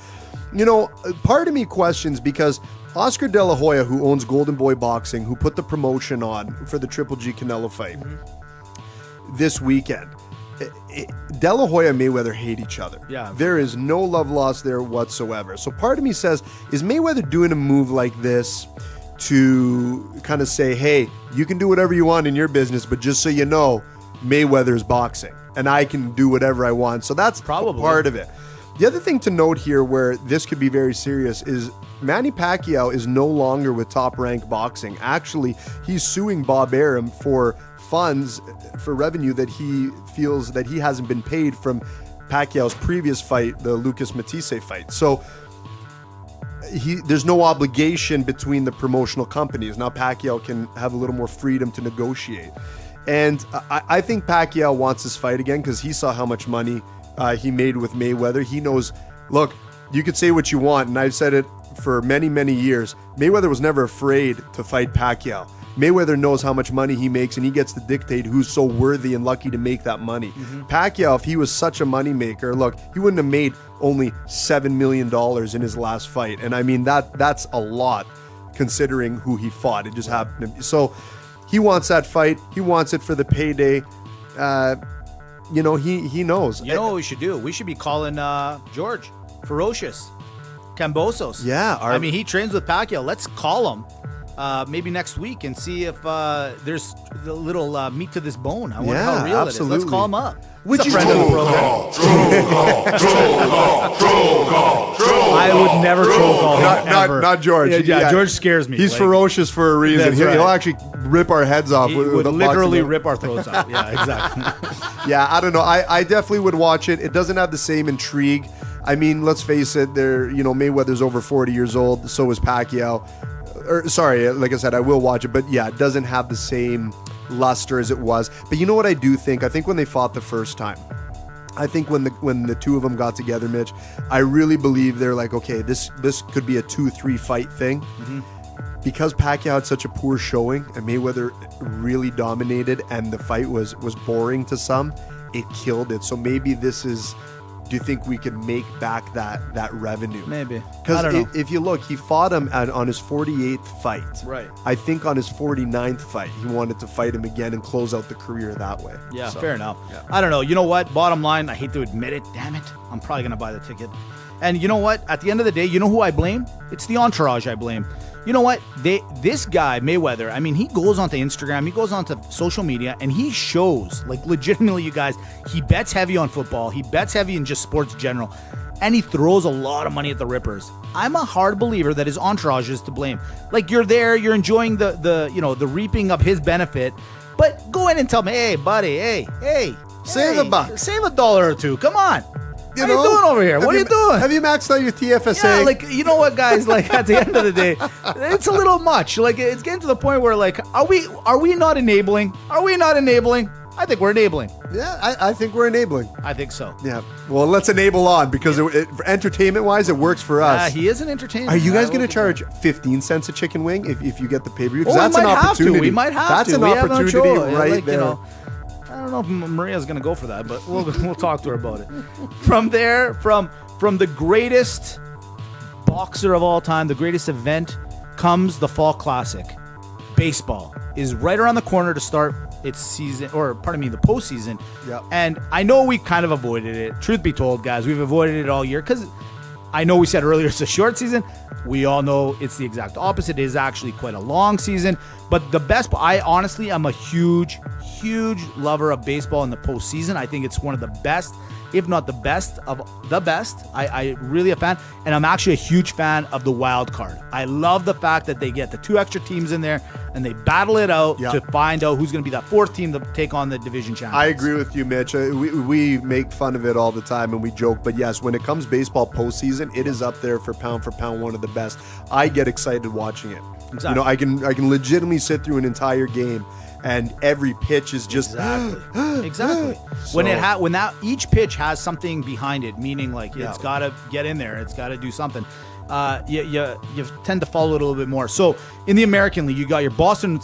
You know, part of me questions because Oscar De La Hoya, who owns Golden Boy Boxing, who put the promotion on for the Triple G Canelo fight this weekend, De La Hoya and Mayweather hate each other. Yeah. There is no love lost there whatsoever. So part of me says, is Mayweather doing a move like this to kind of say, hey, you can do whatever you want in your business, but just so you know, Mayweather's boxing and I can do whatever I want. So that's Probably part of it. The other thing to note here where this could be very serious is Manny Pacquiao is no longer with Top Rank Boxing. Actually, he's suing Bob Arum for funds, for revenue that he feels that he hasn't been paid from Pacquiao's previous fight, the Lucas Matisse fight. So there's no obligation between the promotional companies. Now Pacquiao can have a little more freedom to negotiate. And I think Pacquiao wants this fight again because he saw how much money he made with Mayweather. He knows, look, you could say what you want, and I've said it for many years. Mayweather was never afraid to fight Pacquiao. Mayweather knows how much money he makes, and he gets to dictate who's so worthy and lucky to make that money. Pacquiao, if he was such a money maker, look, he wouldn't have made only $7 million in his last fight. And I mean, that's a lot considering who he fought. It just happened. So he wants that fight. He wants it for the payday. You know, he knows. You know what we should do? We should be calling George Ferocious Cambosos. Yeah. I mean, he trains with Pacquiao. Let's call him maybe next week and see if there's a little meat to this bone. I wonder how real it is. Let's call him up. Which He's a friend of the program. I would never troll call him. ever. Not George. Yeah, George scares me. He's Like, ferocious for a reason. That's right. He'll actually rip our heads off. He with would a literally boxing- rip our throats out. Yeah, exactly. Yeah, I don't know. I definitely would watch it. It doesn't have the same intrigue. I mean, let's face it. Mayweather's over 40 years old. So is Pacquiao. Sorry, like I said, I will watch it. But yeah, it doesn't have the same luster as it was. But you know what I do think? I think when they fought the first time, I think when the two of them got together, Mitch, I really believe they're like, okay, this could be a 2-3 fight thing. Because Pacquiao had such a poor showing and Mayweather really dominated and the fight was boring to some, it killed it. So maybe this is, do you think we can make back that revenue? Maybe. I Because don't know. if you look, he fought him on his 48th fight. Right. I think on his 49th fight, he wanted to fight him again and close out the career that way. Yeah, So, fair enough. yeah. I don't know. You know what? Bottom line, I hate to admit it. Damn it. I'm probably going to buy the ticket. And you know what? At the end of the day, you know who I blame? It's the entourage I blame. You know what? This guy, Mayweather, I mean, he goes onto Instagram, he goes onto social media, and he shows, like, legitimately, you guys, he bets heavy on football. He bets heavy in just sports in general. And he throws a lot of money at the Rippers. I'm a hard believer that his entourage is to blame. Like, you're there, you're enjoying the reaping of his benefit, but go in and tell me, hey, buddy, hey. Save a buck. Save $1 or $2. Come on. What know? are you doing over here? What are you doing? Have you maxed out your TFSA? Yeah, like, you know what, guys? Like, at the end of the day, it's a little much. Like, it's getting to the point where, like, are we not enabling? Are we not enabling? I think we're enabling. Yeah, I think we're enabling. I think so. Yeah. Well, let's enable on because entertainment-wise, it works for us. He is an entertainer. Are you guys I will going to give charge 15 cents a chicken wing if you get the pay-per-view? Oh, Because that's we an might have to. opportunity. We might have that's to. an We have no opportunity choice. right Like, there. I don't know if Maria's going to go for that, but we'll talk to her about it. From there, from the greatest boxer of all time, the greatest event, comes the Fall Classic, baseball. is right around the corner to start its season, or pardon me, the postseason. Yep. And I know we kind of avoided it. Truth be told, guys, we've avoided it all year because I know we said earlier it's a short season. We all know it's the exact opposite. It is actually quite a long season. But the best, I honestly am a huge lover of baseball in the postseason. I think it's one of the best, if not the best of the best. I really a fan, and I'm actually a huge fan of the wild card. I love the fact that they get the 2 extra teams in there and they battle it out to find out who's going to be that 4th team to take on the division champions. I agree with you, Mitch. We make fun of it all the time and we joke, but yes, when it comes baseball postseason, it is up there for pound one of the best. I get excited watching it. Exactly. You know, I can legitimately sit through an entire game and every pitch is just exactly. So, when that each pitch has something behind it, meaning like it's got to get in there, it's got to do something. You tend to follow it a little bit more. So in the American League, you got your Boston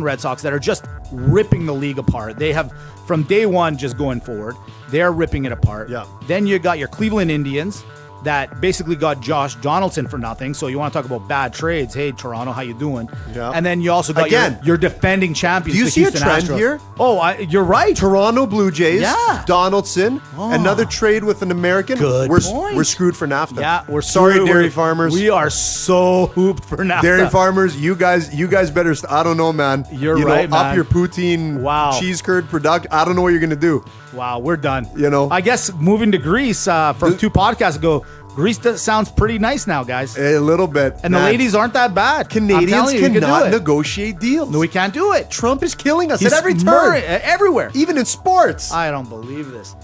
Red Sox that are just ripping the league apart. They have from day one just going forward. They're ripping it apart. Yeah. Then you got your Cleveland Indians that basically got Josh Donaldson for nothing. So you want to talk about bad trades? Hey, Toronto, how you doing? Yeah. And then you also got Again, your defending champions. do you the see a Houston trend Astros. here? Oh, you're right. Toronto Blue Jays, Yeah. Donaldson, another trade with an American. Good we're point. we're screwed for NAFTA. Yeah, we're sorry, screwed. dairy farmers. We are so hooped for now. Dairy farmers, you guys better. I don't know, man. You're you know, right, man. Up your poutine, cheese curd product. I don't know what you're gonna do. Wow, we're done. You know, I guess moving to Greece from 2 podcasts ago. Greece sounds pretty nice now, guys. A little bit. And the ladies aren't that bad. Canadians you can cannot do it. negotiate deals. No, we can't do it. Trump is killing us He's at every turn, everywhere. even in sports. I don't believe this.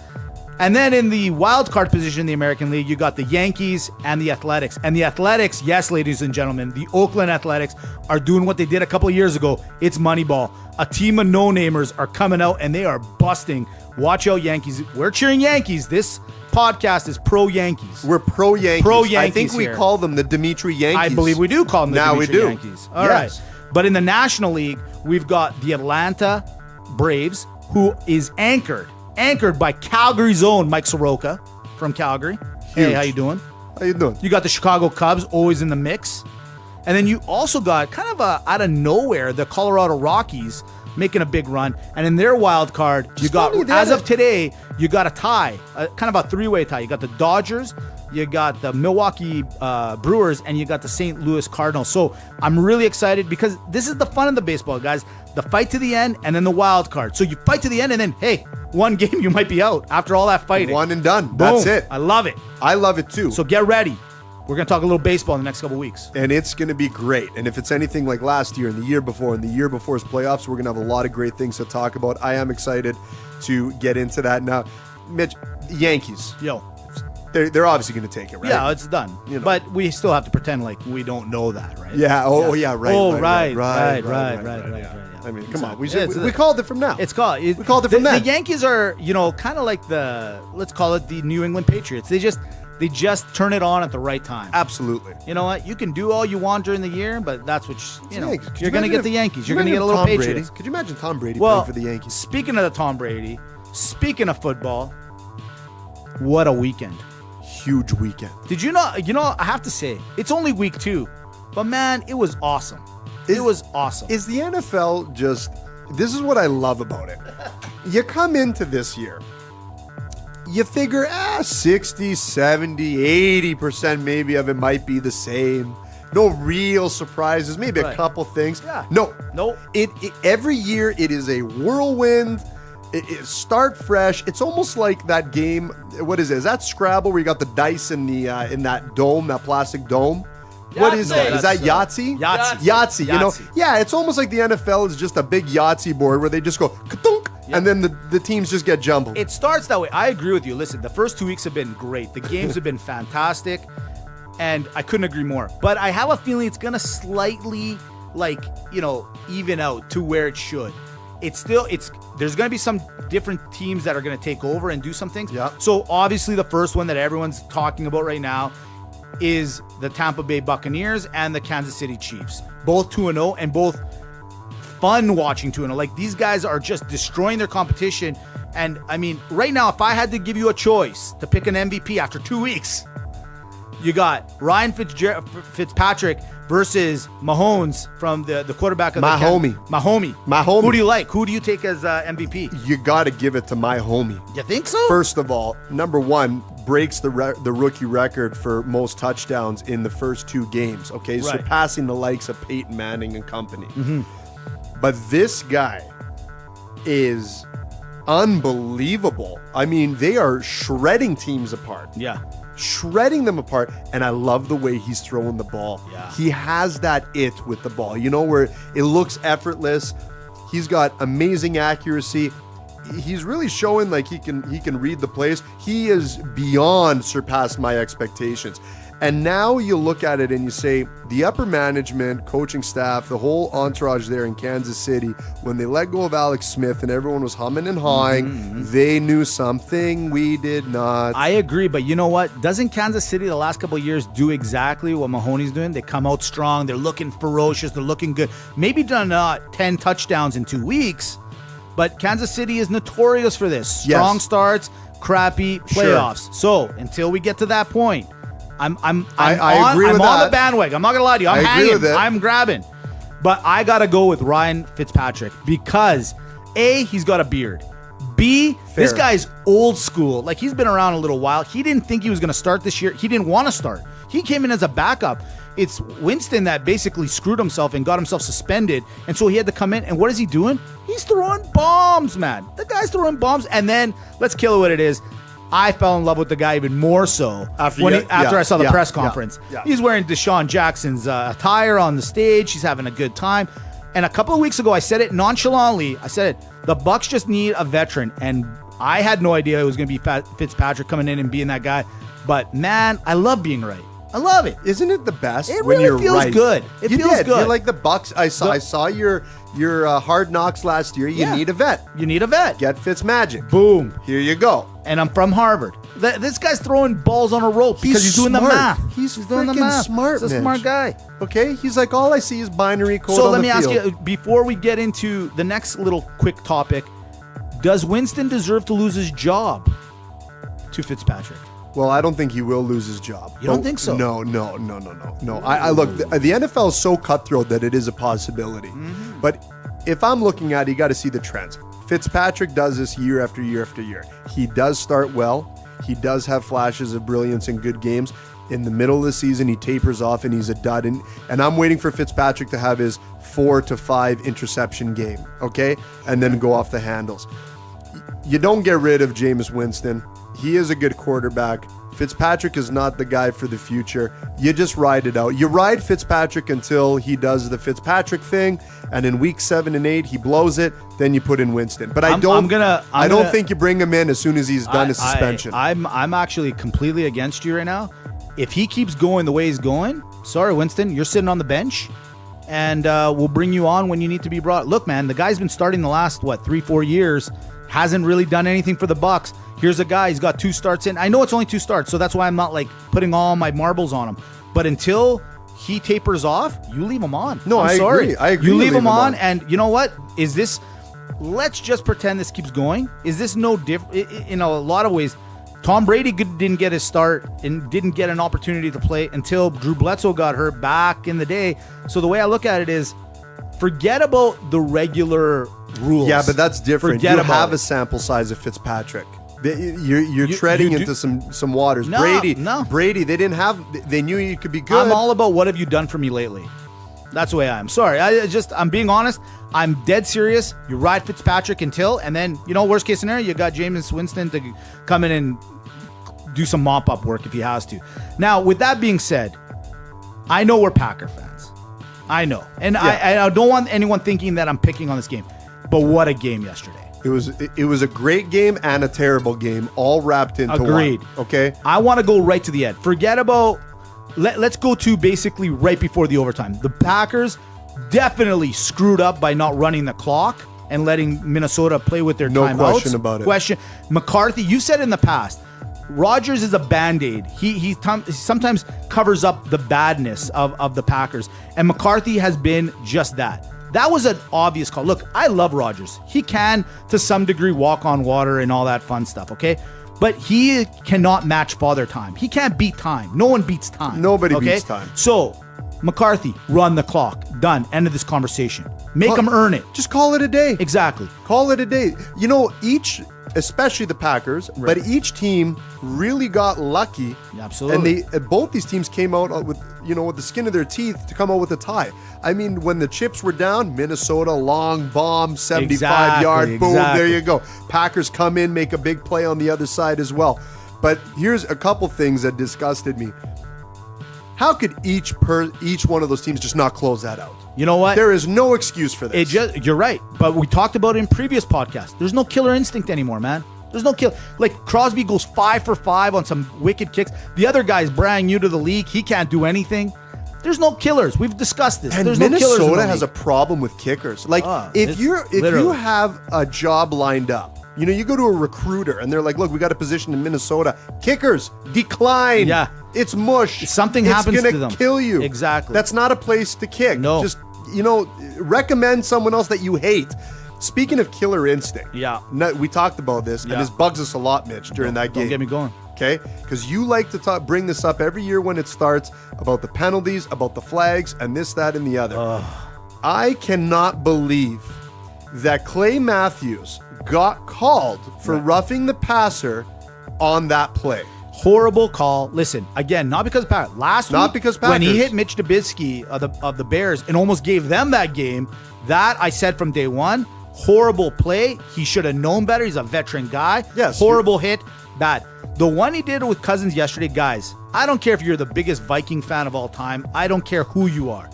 And then in the wild card position in the American League, you got the Yankees and the Athletics. And the Athletics, yes, ladies and gentlemen, the Oakland Athletics are doing what they did a couple of years ago. It's Moneyball. A team of no-namers are coming out and they are busting. Watch out, Yankees. We're cheering Yankees. This podcast is pro-Yankees. We're pro-Yankees. Pro-Yankees I think we here. call them the Dimitri Yankees. I believe we do call them the Now Dimitri we do. Yankees. All right. Yes. But in the National League, we've got the Atlanta Braves, who is anchored by Calgary's own Mike Soroka from Calgary. Hey, Huge. how you doing? How you doing? You got the Chicago Cubs, always in the mix. And then you also got kind of out of nowhere, the Colorado Rockies making a big run. And in their wild card, you got, funny, they as had of today, you got a tie, kind of a 3-way tie. You got the Dodgers, you got the Milwaukee Brewers, and you got the St. Louis Cardinals. So I'm really excited because this is the fun of the baseball, guys. The fight to the end and then the wild card. So you fight to the end and then, hey, one game you might be out after all that fighting. One and done. Boom. That's it. I love it. I love it too. So get ready. We're going to talk a little baseball in the next couple weeks. And it's going to be great. And if it's anything like last year and the year before and the year before's playoffs, we're going to have a lot of great things to talk about. I am excited to get into that. Now, Mitch, the Yankees, Yo. they're obviously going to take it, right? Yeah, it's done. You know. But we still have to pretend like we don't know that, right? Yeah. Oh, yeah. Right. Oh, right. right. Yeah. I mean, come on. We It's called it from now. It's called. We called it from the then. Yankees are, kind of like let's call it the New England Patriots. They just turn it on at the right time. Absolutely. You know what? You can do all you want during the year, but that's what Could you're going to imagine get the if- Yankees. could You're going to you get a imagine little Tom Patriots. Brady? Could you imagine Tom Brady Well, playing for the Yankees? Speaking of the Tom Brady, speaking of football, what a weekend. Huge weekend. Did you know, I have to say, it's only week 2, but man, it was awesome. It was awesome. Is the NFL just... This is what I love about it. You come into this year, you figure 60, 70, 80% maybe of it might be the same. No real surprises, maybe a Right. couple things. Yeah. No. Nope. It every year it is a whirlwind. It start fresh. It's almost like that game. What is it? Is that Scrabble where you got the dice in that dome, that plastic dome? What is that? Is that Yahtzee? Yahtzee. You know, Yahtzee. yeah, it's almost like the NFL is just a big Yahtzee board where they just go ka-thunk, and then the teams just get jumbled. It starts that way. I agree with you. Listen, the first 2 weeks have been great. The games have been fantastic, and I couldn't agree more. But I have a feeling it's going to slightly, even out to where it should. There's going to be some different teams that are going to take over and do some things. Yeah. So obviously the first one that everyone's talking about right now is the Tampa Bay Buccaneers and the Kansas City Chiefs. Both 2-0 and both fun watching 2-0. Like, these guys are just destroying their competition. And I mean, right now, if I had to give you a choice to pick an MVP after 2 weeks, you got Ryan Fitzpatrick versus Mahomes from the quarterback of My homie. My homie. Who do you like? Who do you take as MVP? You got to give it to my homie. You think so? First of all, number one, breaks the rookie record for most touchdowns in the first 2 games, okay? Right. Surpassing the likes of Peyton Manning and company. Mm-hmm. But this guy is unbelievable. I mean, they are shredding teams apart. Yeah. Shredding them apart, and I love the way he's throwing the ball. Yeah. He has that it with the ball, you know, where it looks effortless. He's got amazing accuracy. He's really showing like he can read the plays. He is beyond surpassed my expectations. And now you look at it and you say, the upper management, coaching staff, the whole entourage there in Kansas City, when they let go of Alex Smith and everyone was humming and hawing, they knew something we did not. I agree, but you know what? Doesn't Kansas City the last couple of years do exactly what Mahoney's doing? They come out strong. They're looking ferocious. They're looking good. Maybe done 10 touchdowns in 2 weeks, but Kansas City is notorious for this. Strong starts, crappy playoffs. So until we get to that point, I agree with that. I'm on the bandwagon. I'm not gonna lie to you. I'm hanging. I'm grabbing. But I gotta go with Ryan Fitzpatrick because A, he's got a beard. B, this guy's old school. Like, he's been around a little while. He didn't think he was gonna start this year. He didn't want to start. He came in as a backup. It's Winston that basically screwed himself and got himself suspended. And so he had to come in. And what is he doing? He's throwing bombs, man. The guy's throwing bombs. And then, let's kill it what it is. I fell in love with the guy even more so after I saw the press conference. He's wearing Deshaun Jackson's attire on the stage. He's having a good time. And a couple of weeks ago, I said it nonchalantly. I said it. The Bucs just need a veteran. And I had no idea it was going to be Fitzpatrick coming in and being that guy. But, man, I love being right. I love it. Isn't it the best it when really you're feels right? Good. It feels good. You're like the Bucs. I saw your Hard Knocks last year. You need a vet. You need a vet. Get Fitzmagic. Boom. Here you go. And I'm from Harvard. This guy's throwing balls on a rope because he's doing the math. He's doing the math. smart. He's a smart guy. Okay? He's like, all I see is binary code So on let the me ask field. you, before we get into the next little quick topic, does Winston deserve to lose his job to Fitzpatrick? Well, I don't think he will lose his job. You don't think so? No. I look, the NFL is so cutthroat that it is a possibility. But if I'm looking at it, you got to see the trends. Fitzpatrick does this year after year after year. He does start well. He does have flashes of brilliance in good games. In the middle of the season, he tapers off and he's a dud. And I'm waiting for Fitzpatrick to have his 4 to 5 interception game, okay? And then go off the handles. You don't get rid of Jameis Winston. He is a good quarterback. Fitzpatrick is not the guy for the future. You just ride it out. You ride Fitzpatrick until he does the Fitzpatrick thing, and in week 7 and 8 he blows it. Then you put in Winston. But I don't think you bring him in as soon as he's done his suspension. I'm actually completely against you right now. If he keeps going the way he's going, sorry Winston, you're sitting on the bench, and we'll bring you on when you need to be brought. Look, man, the guy's been starting the last 3-4 years. Hasn't really done anything for the Bucs. Here's a guy, he's got 2 starts in. I know it's only 2 starts, so that's why I'm not putting all my marbles on him. But until he tapers off, you leave him on. No, I agree. You leave him on, and you know what? Let's just pretend this keeps going. Is this no different? In a lot of ways, Tom Brady didn't get his start and didn't get an opportunity to play until Drew Bledsoe got hurt back in the day. So the way I look at it is, forget about the regular rules. Yeah, but that's different. Forget you about have it. a sample size of Fitzpatrick. You're treading into some waters. No, Brady, they knew you could be good. I'm all about what have you done for me lately. That's the way I am. Sorry, I'm being honest. I'm dead serious. You ride Fitzpatrick until, and then, worst case scenario, you got Jameis Winston to come in and do some mop-up work if he has to. Now, with that being said, I know we're Packer fans. I know. And I don't want anyone thinking that I'm picking on this game. But what a game yesterday. It was a great game and a terrible game, all wrapped into Agreed. one. Okay? I want to go right to the end. Forget about... Let's go to basically right before the overtime. The Packers definitely screwed up by not running the clock and letting Minnesota play with their timeouts. No question about it. McCarthy, you said in the past, Rodgers is a Band-Aid. He sometimes covers up the badness of the Packers. And McCarthy has been just that. That was an obvious call. Look, I love Rodgers. He can, to some degree, walk on water and all that fun stuff, okay? But he cannot match Father Time. He can't beat time. No one beats time. Nobody beats time. So McCarthy, run the clock. Done. End of this conversation. Make them earn it. Just call it a day. Exactly. Call it a day. You know, especially the Packers, but each team really got lucky. Absolutely. And both these teams came out with the skin of their teeth to come out with a tie. I mean, when the chips were down, Minnesota, long bomb, 75-yard, boom, there you go. Packers come in, make a big play on the other side as well. But here's a couple things that disgusted me. How could each one of those teams just not close that out? You know what? There is no excuse for this. You're right. But we talked about it in previous podcasts. There's no killer instinct anymore, man. There's no kill. Like, Crosby goes 5 for 5 on some wicked kicks. The other guy's brand new to the league. He can't do anything. There's no killers. We've discussed this. And There's no killers in the Minnesota league. has a problem with kickers. Like, if you have a job lined up, you go to a recruiter and they're like, look, we got a position in Minnesota. Kickers, decline. Yeah. It's mush. Something happens to them. It's going to kill you. Exactly. That's not a place to kick. No. Just, recommend someone else that you hate. Speaking of killer instinct. Yeah. We talked about this, and this bugs us a lot, Mitch, during that game. Don't get me going. Okay? Because you like to bring this up every year when it starts about the penalties, about the flags, and this, that, and the other. I cannot believe that Clay Matthews got called for roughing the passer on that play. Horrible call. Listen, again, not because of Packers. Last week, when he hit Mitch Trubisky of the Bears and almost gave them that game, that I said from day one, horrible play. He should have known better. He's a veteran guy. Yes. Horrible hit. Bad. The one he did with Cousins yesterday, guys, I don't care if you're the biggest Viking fan of all time. I don't care who you are.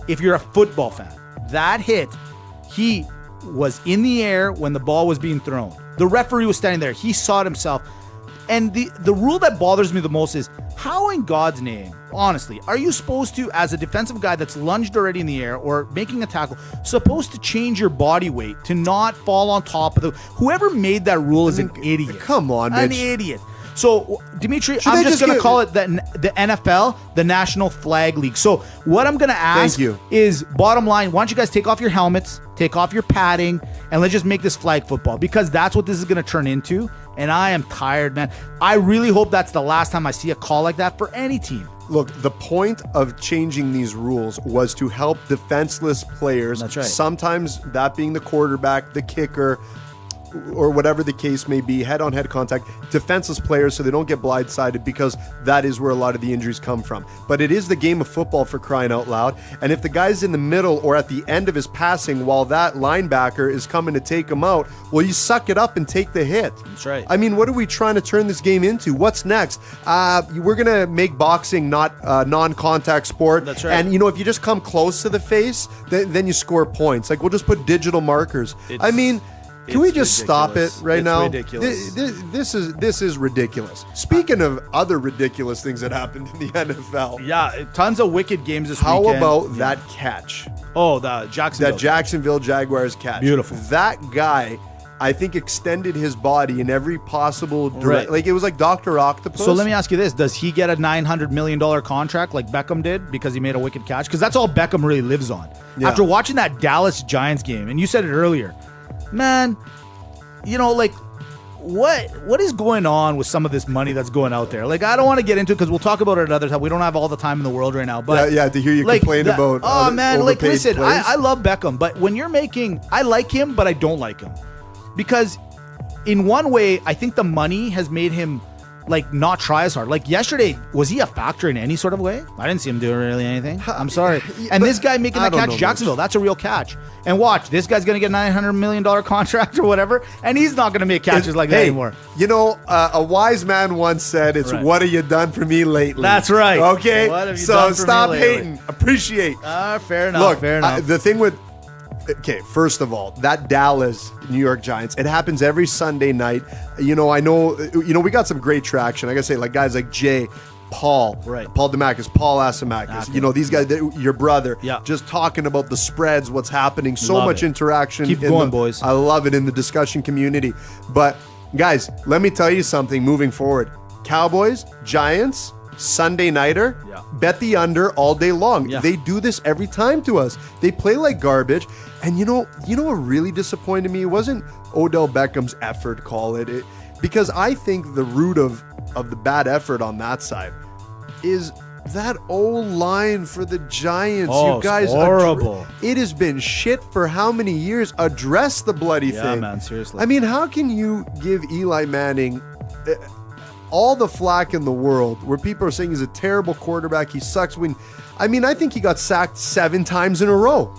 If you're a football fan, that hit, he was in the air when the ball was being thrown. The referee was standing there. He saw it himself. And the rule that bothers me the most is, how in God's name, honestly, are you supposed to, as a defensive guy that's lunged already in the air or making a tackle, supposed to change your body weight to not fall on top of the... Whoever made that rule is an idiot. Come on, Mitch. An idiot. So, Dimitri, I'm just going to call it the NFL, the National Flag League. So, what I'm going to ask is, bottom line, why don't you guys take off your helmets, take off your padding, and let's just make this flag football, because that's what this is going to turn into. And I am tired, man. I really hope that's the last time I see a call like that for any team. Look, the point of changing these rules was to help defenseless players. That's right. Sometimes that being the quarterback, the kicker, or whatever the case may be, head-on-head contact, defenseless players so they don't get blindsided, because that is where a lot of the injuries come from. But it is the game of football, for crying out loud. And if the guy's in the middle or at the end of his passing while that linebacker is coming to take him out, well, you suck it up and take the hit. That's right. I mean, what are we trying to turn this game into? What's next? We're going to make boxing not a non-contact sport. That's right. And, if you just come close to the face, then you score points. Like, we'll just put digital markers. Can we just stop it right now? It's ridiculous. This is ridiculous. Speaking of other ridiculous things that happened in the NFL. Yeah, tons of wicked games this weekend. How about that catch? Oh, the Jacksonville. That Jacksonville Jaguars catch. Beautiful. That guy, I think, extended his body in every possible direction. Right. Like, it was like Dr. Octopus. So let me ask you this. Does he get a $900 million contract like Beckham did because he made a wicked catch? Because that's all Beckham really lives on. Yeah. After watching that Dallas Giants game, and you said it earlier, man, what is going on with some of this money that's going out there? Like, I don't want to get into it because we'll talk about it another time. We don't have all the time in the world right now. But yeah, to hear you complain about oh man, like, overpaid listen, players. I love Beckham, but when you're making, I like him, but I don't like him. Because in one way, I think the money has made him like not try as hard. Like yesterday, was he a factor in any sort of way? I didn't see him doing really anything. I'm sorry. And this guy making that catch, Jacksonville, that's a real catch. And watch, this guy's going to get a $900 million contract or whatever, and he's not going to make catches like that anymore. A wise man once said, it's what have you done for me lately? That's right. Okay? What have you so done for stop me lately? hating. Appreciate. Fair enough. Look, fair enough. The thing with... Okay, first of all, that Dallas New York Giants, it happens every Sunday night. I know, we got some great traction. I gotta say, like guys like Jay, Paul, right. Paul DeMakis, Paul Asimakis, these guys, your brother, just talking about the spreads, what's happening, so much interaction. Keep going, boys. I love it in the discussion community. But guys, let me tell you something moving forward. Cowboys, Giants, Sunday nighter, bet the under all day long. They do this every time to us. They play like garbage. And you know what really disappointed me? It wasn't Odell Beckham's effort, call it, because I think the root of the bad effort on that side is That O-line for the Giants, Oh, you guys, it's horrible. it has been shit for how many years? Address the bloody Yeah, thing. man, seriously. I mean, how can you give Eli Manning all the flack in the world where people are saying he's a terrible quarterback, he sucks when... I mean, I think he got sacked 7 times in a row.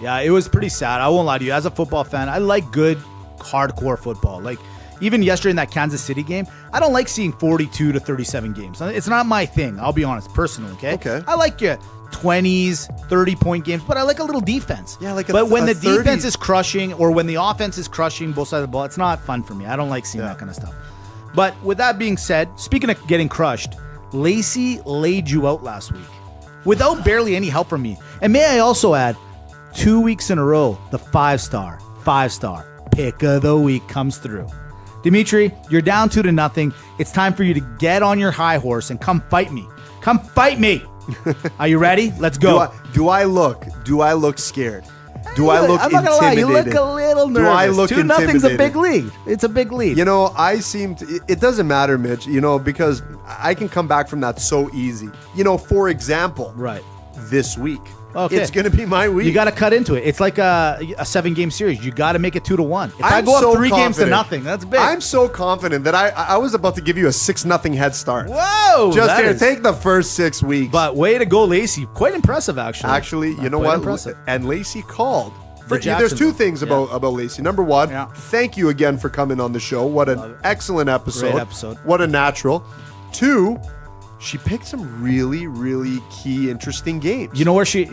Yeah, it was pretty sad. I won't lie to you. As a football fan, I like good, hardcore football. Like, even yesterday in that Kansas City game, I don't like seeing 42 to 37 games. It's not my thing, I'll be honest, personally, okay? Okay. I like your 20s, 30-point games, but I like a little defense. Yeah, like But when a the 30 defense is crushing or when the offense is crushing both sides of the ball, it's not fun for me. I don't like seeing that kind of stuff. But with that being said, speaking of getting crushed, Lacey laid you out last week without barely any help from me. And may I also add, 2 weeks in a row, the five-star pick of the week comes through. Dimitri, you're down 2-0. It's time for you to get on your high horse and come fight me. Come fight me. Are you ready? Let's go. Do I look scared? Do I look I'm not gonna lie, you intimidated? look a little nervous. Do I look 2-0's a intimidated? big lead. It's a big lead. You know, I seem to, it doesn't matter, Mitch, you know, because I can come back from that so easy. You know, for example, Right. this week. Okay. It's going to be my week. You got to cut into it. It's like a 7-game series. You got to make it 2-1. If I I'm go up so 3 games to confident. nothing, that's big. I'm so confident that I was about to give you a 6-0 head start. Whoa! Just that here, is- take the first 6 weeks. But way to go, Lacey. Quite impressive, actually. Actually, you know Quite what? impressive. And Lacey called. The There's 2 Jacksonville. things about Lacey. Number 1, Yeah. thank you again for coming on the show. What an excellent episode. Great episode. What a natural. 2, she picked some really, really key, interesting games. You know where she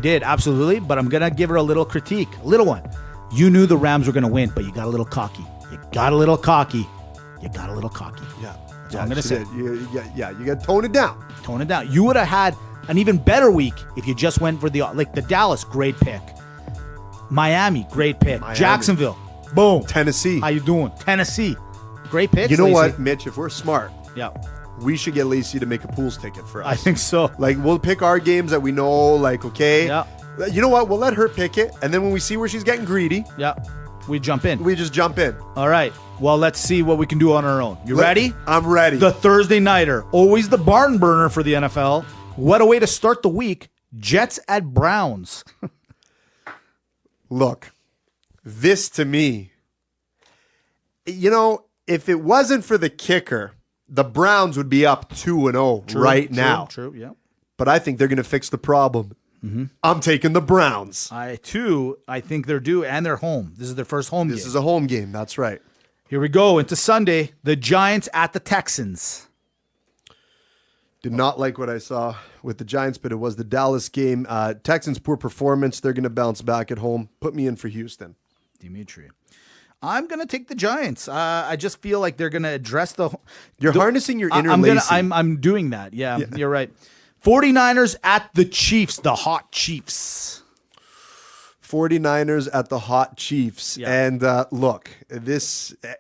did, absolutely. But I'm going to give her a little critique. A little one. You knew the Rams were going to win, but you got a little cocky. You got a little cocky. Yeah. That's all I'm going to she say. did. You got to tone it down. Tone it down. You would have had an even better week if you just went for the Dallas, great pick. Miami, great pick. Miami. Jacksonville, boom. Tennessee. How you doing? Tennessee, great picks. You know Lacey. what, Mitch? If we're smart, Yeah, we should get Lacey to make a pools ticket for us. I think so. Like, we'll pick our games that we know, like, okay. Yeah. You know what? We'll let her pick it. And then when we see where she's getting greedy, Yeah, we jump in. we just jump in. All right. Well, let's see what we can do on our own. You ready? I'm ready. The Thursday nighter, always the barn burner for the NFL. What a way to start the week. Jets at Browns. Look, this to me, you know, if it wasn't for the kicker, the Browns would be up 2-0 right now. True, yeah. But I think they're going to fix the problem. I'm taking the Browns. I think they're due, and they're home. This is their first home game. This is a home game. That's right. Here we go into Sunday. The Giants at the Texans. Did not like what I saw with the Giants, but it was the Dallas game. Texans' poor performance. They're going to bounce back at home. Put me in for Houston. Dimitri. I'm going to take the Giants. I just feel like they're going to address the... You're harnessing your inner I'm Lacey. I'm doing that. Yeah, you're right. 49ers at the Chiefs, the hot Chiefs. 49ers at the hot Chiefs. Yeah. And look,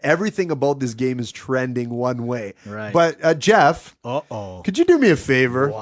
everything about this game is trending one way. Right. But Jeff, Uh-oh. could you do me a favor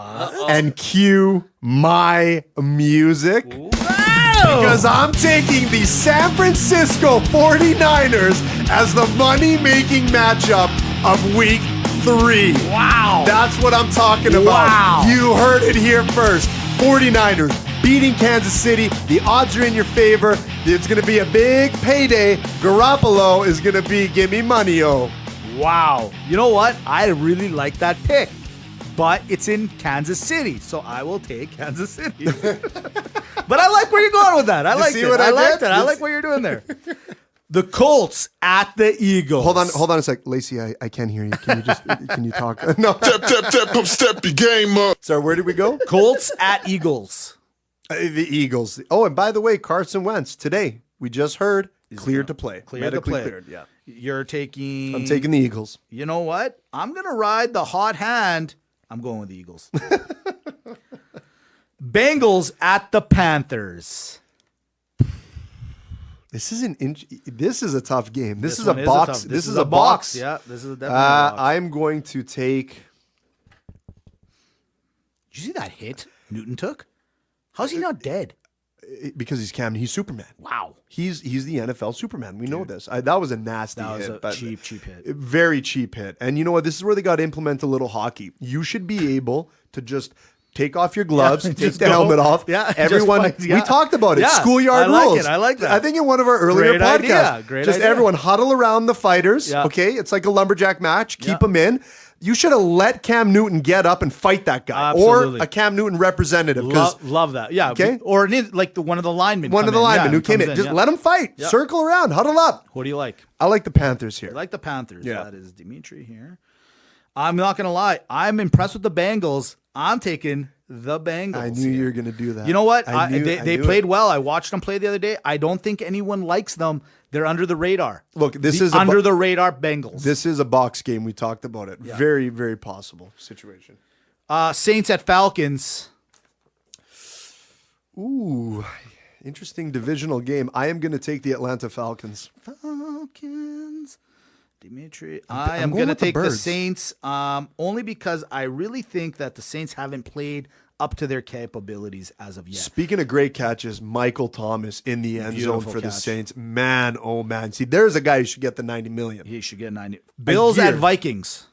and cue my music? Because I'm taking the San Francisco 49ers as the money-making matchup of week 3. Wow. That's what I'm talking about. Wow. You heard it here first. 49ers beating Kansas City. The odds are in your favor. It's going to be a big payday. Garoppolo is going to be gimme money-o. Wow. You know what? I really like that pick. But it's in Kansas City, so I will take Kansas City. But I like where you're going with that. I like see it. what I I like did? that. I like what you're doing there. The Colts at the Eagles. Hold on a sec. Lacey, I can't hear you. Can you talk? No. Step your game up. Sorry, where did we go? Colts at Eagles. The Eagles. Oh, and by the way, Carson Wentz today, we just heard, cleared to play. Clear to Medically play. cleared, yeah. You're taking... I'm taking the Eagles. You know what? I'm going to ride the hot hand. I'm going with the Eagles. Bengals at the Panthers. This is a tough game. This is a one box. tough- This is a box. Yeah, this is definitely a box. I'm going to take. Did you see that hit Newton took? How's he not dead? Because he's Cam, he's Superman. Wow. He's the NFL Superman. We know this. That was a nasty That was hit. a but cheap hit. Very cheap hit. And you know what? This is where they got to implement a little hockey. You should be able to just take off your gloves, Yeah, take just the go. helmet off. Yeah, just everyone. fight, yeah. We talked about it. Yeah, Schoolyard I like rules. it, I like that. I think in one of our earlier Great idea, podcasts, great just idea. everyone huddle around the fighters. Yeah. Okay, it's like a lumberjack match. Keep Yeah. them in. You should have let Cam Newton get up and fight that guy, Absolutely. or a Cam Newton representative. Because Love that. Yeah. Okay. Or like one of the linemen. one of the linemen who came in, just let him fight. Yeah. Circle around, huddle up. What do you like? I like the Panthers here. I like the Panthers. Yeah. That is Dimitri here. I'm not going to lie. I'm impressed with the Bengals. I'm taking the Bengals. I knew here. you were going to do that. You know what? I knew They it. played well. I watched them play the other day. I don't think anyone likes them. They're under the radar. Look, this The is under the radar Bengals. This is a box game. We talked about it. Very, very possible situation. Saints at Falcons. Ooh, interesting divisional game. I am going to take the Atlanta Falcons. Falcons. Dimitri. I'm I am going going to with the take the Birds. Saints only because I really think that the Saints haven't played up to their capabilities as of yet. Speaking of great catches, Michael Thomas in the end zone Beautiful for the catch. Saints. Man, oh man. See, there's a guy who should get the 90 million. He should get 90. Bills year. at Vikings.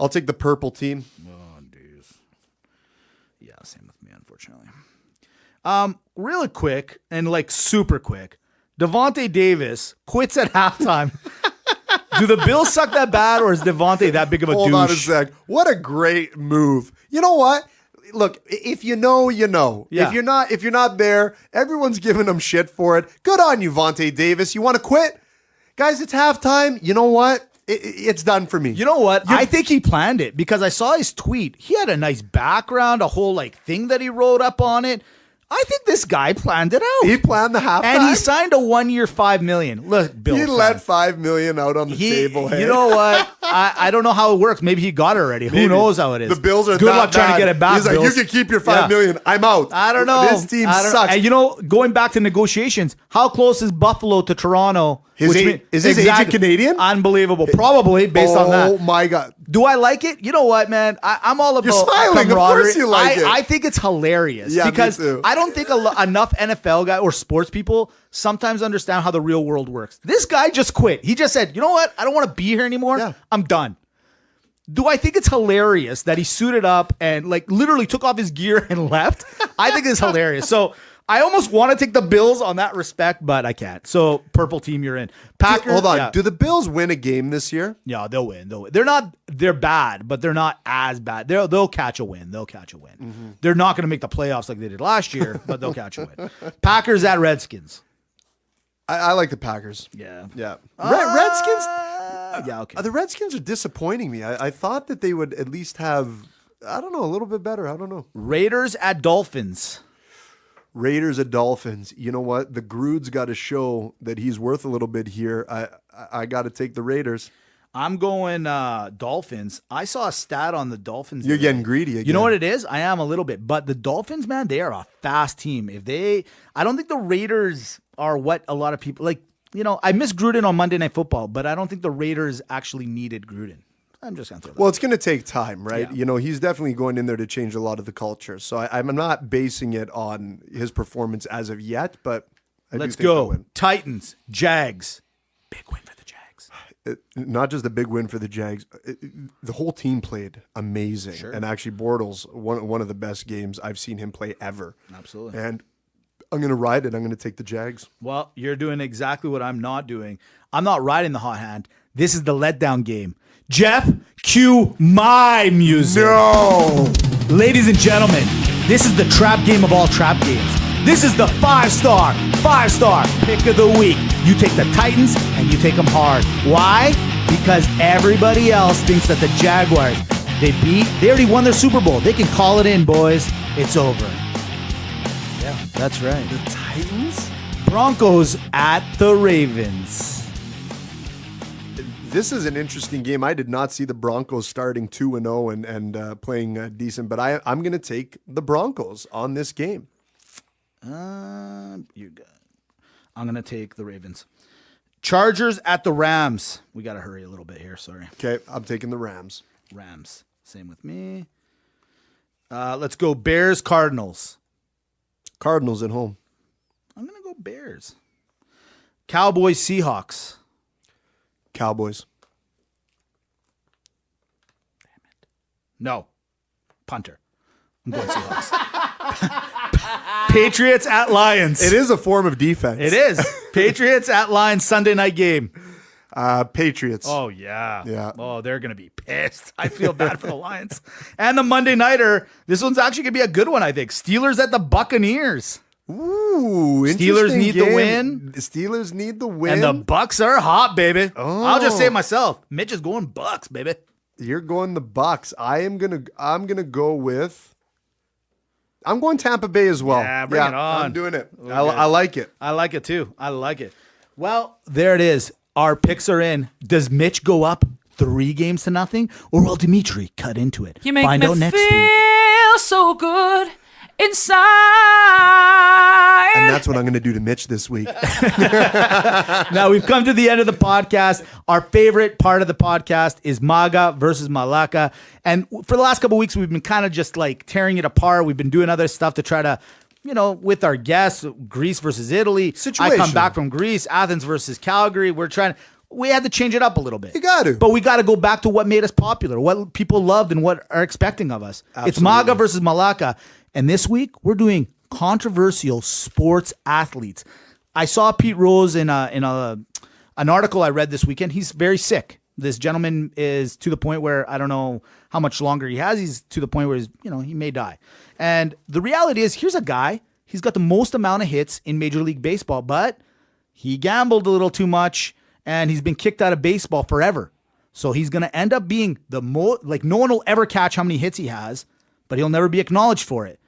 I'll take the purple team. Oh, dude. Yeah, same with me, unfortunately. Really quick and like super quick. Devontae Davis quits at halftime. Do the Bills suck that bad, or is Devontae that big of a Hold douche? on a sec. What a great move. You know what? Look, if you know, you know. Yeah. If you're not there, everyone's giving him shit for it. Good on you, Vontae Davis. You want to quit? Guys, it's halftime. You know what? It's done for me. You know what? I think he planned it because I saw his tweet. He had a nice background, a whole like thing that he wrote up on it. I think this guy planned it out. He planned the halftime. and he signed a 1 year, $5 million. Look, Bill. He let $5 million out on the table. Hey? You know what? I don't know how it works. Maybe he got it already. Who knows how it is? The Bills are good that luck trying bad. to get it back. He's like, Bills. you can keep your $5 million. I'm out. I don't know. This team I don't- sucks. And you know, going back to negotiations, how close is Buffalo to Toronto? Is his agent Canadian? Unbelievable. Probably based on that. Oh my God. Do I like it? You know what, man? I'm all about You're smiling. Of camaraderie. course you like it. I think it's hilarious Yeah, me because too. I don't think enough NFL guys or sports people sometimes understand how the real world works. This guy just quit. He just said, you know what? I don't want to be here anymore. Yeah. I'm done. Do I think it's hilarious that he suited up and like literally took off his gear and left? I think it's hilarious. So I almost want to take the Bills on that respect, but I can't. So purple team, you're in. Packers. Hold on. Yeah. Do the Bills win a game this year? Yeah, they'll win. They'll win. They're bad, but they're not as bad. They'll catch a win. They'll catch a win. Mm-hmm. They're not going to make the playoffs like they did last year, but they'll catch a win. Packers at Redskins. I like the Packers. Yeah. Yeah. Redskins? Yeah, okay. The Redskins are disappointing me. I thought that they would at least have, I don't know, a little bit better. I don't know. Raiders at Dolphins. Raiders at Dolphins. You know what? The Grude's got to show that he's worth a little bit here. I got to take the Raiders. I'm going Dolphins. I saw a stat on the Dolphins. You're today. getting greedy again. You know what it is? I am a little bit. But the Dolphins, man, they are a fast team. I don't think the Raiders are what a lot of people like. You know, I miss Gruden on Monday Night Football, but I don't think the Raiders actually needed Gruden. I'm just going to throw that. Well, it's going to take time, right? Yeah. You know, he's definitely going in there to change a lot of the culture. So I'm not basing it on his performance as of yet, but I do Let's think they'll go. win. Titans, Jags. Big win for the Jags. Not just a big win for the Jags. The whole team played amazing. Sure. And actually, Bortles, one of the best games I've seen him play ever. Absolutely. And I'm going to ride it. I'm going to take the Jags. Well, you're doing exactly what I'm not doing. I'm not riding the hot hand. This is the letdown game. Jeff, cue my music. No! Ladies and gentlemen, this is the trap game of all trap games. This is the five-star pick of the week. You take the Titans and you take them hard. Why? Because everybody else thinks that the Jaguars, they already won their Super Bowl. They can call it in, boys. It's over. Yeah, that's right. The Titans? Broncos at the Ravens. This is an interesting game. I did not see the Broncos starting 2-0 and playing decent, but I'm going to take the Broncos on this game. You got. I'm going to take the Ravens. Chargers at the Rams. We got to hurry a little bit here. Sorry. Okay, I'm taking the Rams. Rams. Same with me. Let's go Bears, Cardinals. Cardinals at home. I'm going to go Bears. Cowboys, Seahawks. Cowboys. No. Punter. I'm going Seahawks. Patriots at Lions. It is a form of defense. It is. Patriots at Lions Sunday night game. Patriots. Oh, yeah. Yeah. Oh, they're going to be pissed. I feel bad for the Lions. And the Monday nighter, this one's actually going to be a good one, I think. Steelers at the Buccaneers. Ooh, Steelers interesting need the game. win. Steelers need the win. And the Bucks are hot, baby. Oh. I'll just say it myself. Mitch is going Bucks, baby. You're going the Bucks. I'm gonna go with. I'm going Tampa Bay as well. Yeah, bring it on. I'm doing it. I like it. I like it too. I like it. Well, there it is. Our picks are in. Does Mitch go up 3-0, or will Dimitri cut into it? You make Find me out next feel week. so good inside. And that's what I'm going to do to Mitch this week. Now we've come to the end of the podcast. Our favorite part of the podcast is Maga versus Malaka. And for the last couple of weeks, we've been kind of just like tearing it apart. We've been doing other stuff to try to, with our guests, Greece versus Italy. Situation. I come back from Greece, Athens versus Calgary. We had to change it up a little bit. You got to. But we got to go back to what made us popular, what people loved and what are expecting of us. Absolutely. It's Maga versus Malaka. And this week, we're doing controversial sports athletes. I saw Pete Rose in an article I read this weekend. He's very sick. This gentleman is to the point where I don't know how much longer he has. He's to the point where he may die. And the reality is, here's a guy. He's got the most amount of hits in Major League Baseball, but he gambled a little too much, and he's been kicked out of baseball forever. So he's going to end up being the most, like, no one will ever catch how many hits he has, but he'll never be acknowledged for it.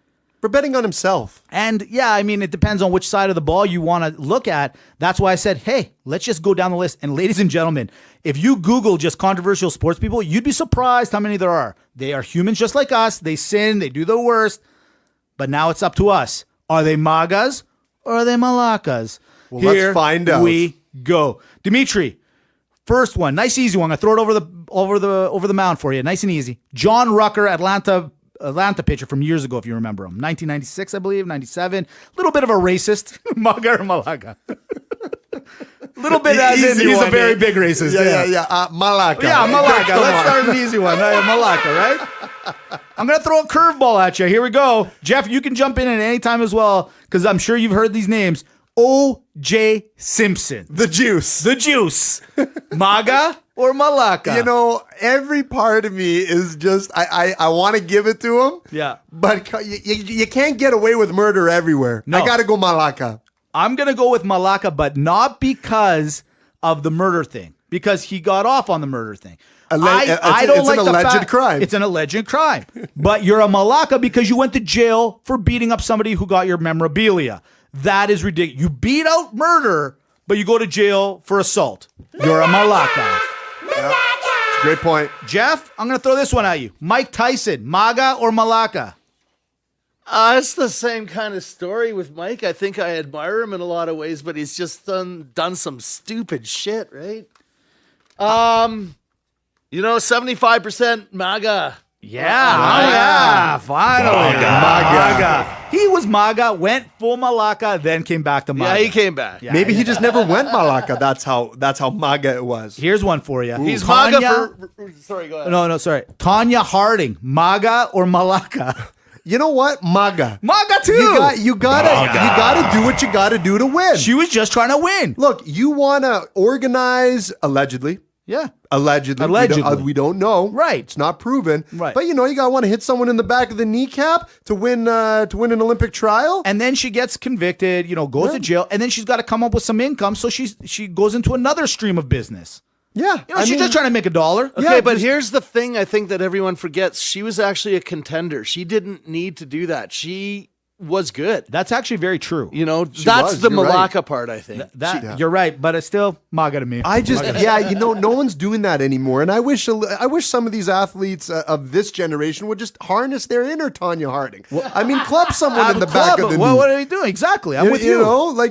For betting on himself. And yeah, I mean, it depends on which side of the ball you want to look at. That's why I said, hey, let's just go down the list. And ladies and gentlemen, if you Google just controversial sports people, you'd be surprised how many there are. They are humans just like us. They sin. They do the worst. But now it's up to us. Are they Magas or are they Malakas? Well, let's find out. We go. Dimitri, first one, nice easy one. I throw it over the mound for you, nice and easy. John Rucker, Atlanta pitcher from years ago, if you remember him. 1996, I believe, 97. A little bit of a racist. Maga or Malaka? Little bit as in he's a very big racist. Yeah. Malaka. Yeah, Malaka. Let's start with an easy one. Malaka, right? I'm going to throw a curveball at you. Here we go. Jeff, you can jump in at any time as well, because I'm sure you've heard these names. O.J. Simpson. The juice. Maga or Malaka? Every part of me is just, I want to give it to him. Yeah. But you can't get away with murder everywhere. No. I got to go Malaka. I'm going to go with Malaka, but not because of the murder thing, because he got off on the murder thing. It's an alleged crime. It's an alleged crime. But you're a Malaka because you went to jail for beating up somebody who got your memorabilia. That is ridiculous. You beat out murder, but you go to jail for assault. You're a Malaka. Yeah. Great point. Jeff, I'm going to throw this one at you. Mike Tyson, Maga or Malaka? It's the same kind of story with Mike. I think I admire him in a lot of ways, but he's just done some stupid shit, right? 75% Maga. Yeah, finally. Maga. He was Maga, went full Malaka, then came back to Maga. Yeah, he came back. Yeah, Maybe he just never went Malaka. That's how Maga it was. Here's one for you. He's Maga for... Sorry, go ahead. No, sorry. Tanya Harding, Maga or Malaka? You know what? Maga. Maga too. You gotta do what you gotta do to win. She was just trying to win. Look, you wanna organize allegedly. Yeah. Allegedly. We don't know. Right. It's not proven. Right. But you gotta want to hit someone in the back of the kneecap to win an Olympic trial. And then she gets convicted, goes to jail, and then she's got to come up with some income, so she goes into another stream of business. Yeah. She's just trying to make $1. Okay, but here's the thing I think that everyone forgets. She was actually a contender. She didn't need to do that. She was good. That's actually very true. That's the you're Malaka right. part, I think. You're right, but it's still Maga to me. I just, no one's doing that anymore. And I wish some of these athletes of this generation would just harness their inner Tanya Harding. Club someone in the back of the knee. What are you doing? Exactly. I'm with you.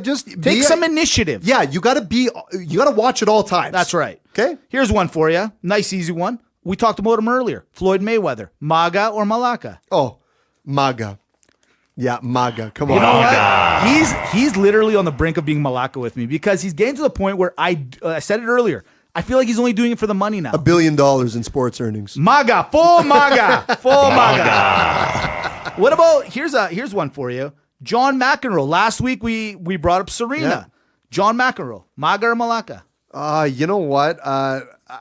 Just take some initiative. Yeah, you got to watch at all times. That's right. Okay. Here's one for you. Nice, easy one. We talked about him earlier. Floyd Mayweather, Maga or Malaka? Oh, Maga. Yeah, Maga. Come on. You know what? He's literally on the brink of being Malaka with me because he's getting to the point where I said it earlier. I feel like he's only doing it for the money now. $1 billion in sports earnings. Maga, full Maga, full Maga. What about here's one for you. John McEnroe. Last week we brought up Serena. Yeah. John McEnroe. Maga or Malaka? You know what?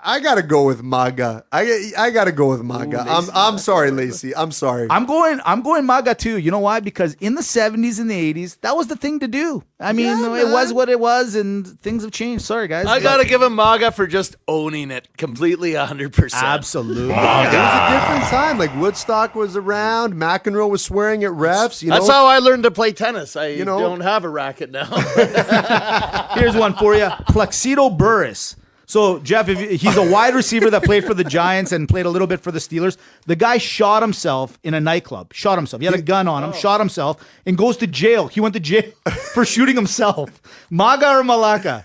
I gotta go with Maga. I gotta go with Maga. I'm sorry, Lacey. I'm sorry. I'm going Maga too. You know why? Because in the 70s and the 80s, that was the thing to do. I mean, it was what it was, and things have changed. Sorry, guys. I got to give him Maga for just owning it completely 100%. Absolutely. It was a different time. Like Woodstock was around. McEnroe was swearing at refs. That's how I learned to play tennis. I know. don't have a racket now. Here's one for you. Plaxico Burress. So, Jeff, he's a wide receiver that played for the Giants and played a little bit for the Steelers. The guy shot himself in a nightclub. Shot himself. He had a gun on him, shot himself, and goes to jail. He went to jail for shooting himself. Maga or Malaka?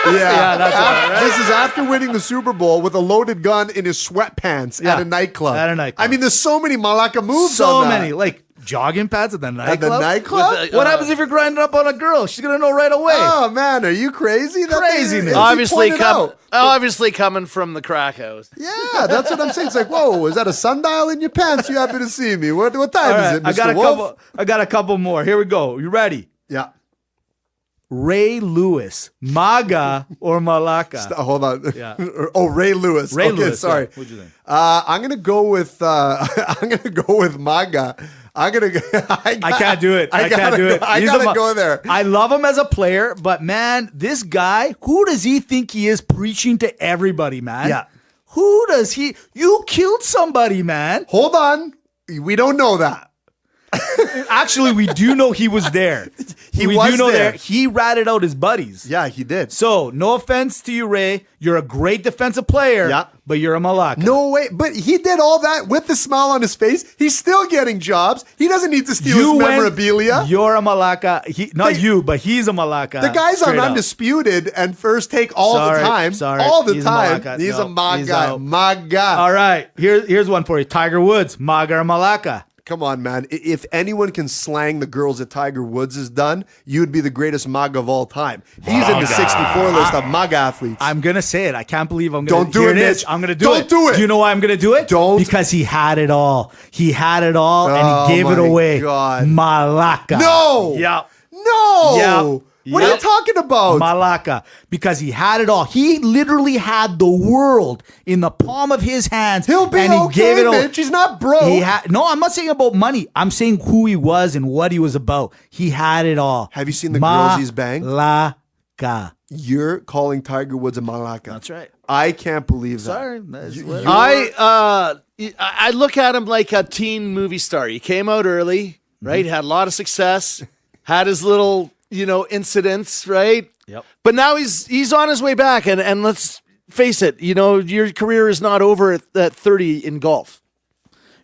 Yeah, that's right. This is after winning the Super Bowl with a loaded gun in his sweatpants at a nightclub. At a nightclub. I mean, there's so many Malaka moves So on that. many. Like jogging pads at the nightclub. At the nightclub? What happens if you're grinding up on a girl? She's going to know right away. Oh, man, are you crazy? Craziness. Obviously coming from the crack house. Yeah, that's what I'm saying. It's like, whoa, is that a sundial in your pants? You happen to see me. What time All is right, it, Mr. Wolf? I got a couple more. Here we go. You ready? Yeah. Ray Lewis, Maga or Malaka? Hold on. Yeah. Oh, Ray Lewis. Ray Okay, Lewis, sorry. yeah. What'd you think? I'm gonna go with Maga. I can't do it. I can't do it. I He's gotta go there. I love him as a player, but man, this guy, who does he think he is preaching to everybody, man? Yeah. Who does he? You killed somebody, man. Hold on. We don't know that. Actually, we do know he was there. He we was do know there. He ratted out his buddies. Yeah, he did. So, no offense to you, Ray. You're a great defensive player, Yeah. but you're a Malaka. No way. But he did all that with the smile on his face. He's still getting jobs. He doesn't need to steal his memorabilia. You're a Malaka. Not you, but he's a Malaka. The guy's on Straight up. Undisputed and First Take all the time. Sorry. All the He's time. A Malaka. He's No, a Maga. he's out. Maga. All right. Here's one for you. Tiger Woods, Maga or Malaka? Come on, man. If anyone can slang the girls that Tiger Woods has done, you'd be the greatest Maga of all time. He's in the 64 list of Maga athletes. I'm going to say it. I can't believe I'm going to Don't do Here it, it is. Mitch. I'm going to do Don't it. do it. Do you know why I'm going to do it? Don't. Because he had it all. He had it all, and he gave it my away. God. Malaka. No. Yep. No. Yep. What are you talking about? Malaka, because he had it all. He literally had the world in the palm of his hands. He'll be and he okay, gave it all. Mitch. He's not broke. No, I'm not saying about money. I'm saying who he was and what he was about. He had it all. Have you seen the girls he's banged? Malaka. You're calling Tiger Woods a Malaka. That's right. I can't believe that. Sorry. I look at him like a teen movie star. He came out early, right? Had a lot of success, had his little, incidents, right? Yep. But now he's on his way back, and let's face it, your career is not over at 30 in golf.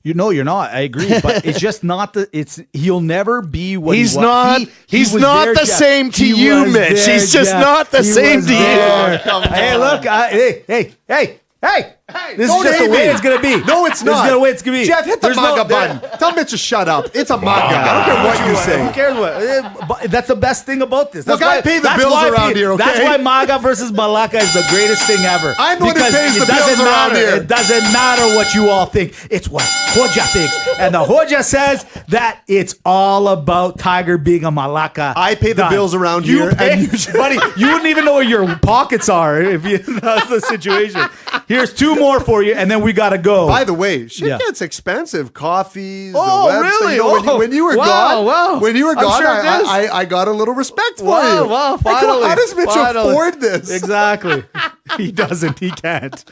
You're not. I agree, but it's just not he'll never be what he's he was. not. He's was not there, the Jeff. same to He you, was Mitch. there, He's just Jeff. not the He same was to you. there. Come Hey, on. look. Hey. This is don't just the hate way me. it's gonna be. No, it's This not. is the way it's gonna be. Jeff, hit the There's Maga no- button. Tell Mitch to shut up. It's a Maga. I don't care what you say. Who cares what? But that's the best thing about this. Look, I pay the that's bills why around here, okay? That's why Maga versus Malaka is the greatest thing ever. I'm the one who Because pays it the bills doesn't around matter. here. It doesn't matter what you all think. It's what Hoja thinks. And the Hoja says that it's all about Tiger being a Malaka. I pay the bills around here, and you should- buddy, you wouldn't even know where your pockets are if that's the situation. Here's two more for you, and then we gotta go. By the way, shit Yeah. gets expensive. Coffees. Oh, the website. really? When you were Wow, gone, wow. when you were I'm gone, sure it is. I got a little respect for Wow, you. wow, Like, come on, finally. how does Mitch Finally. afford this? Exactly. He doesn't. He can't.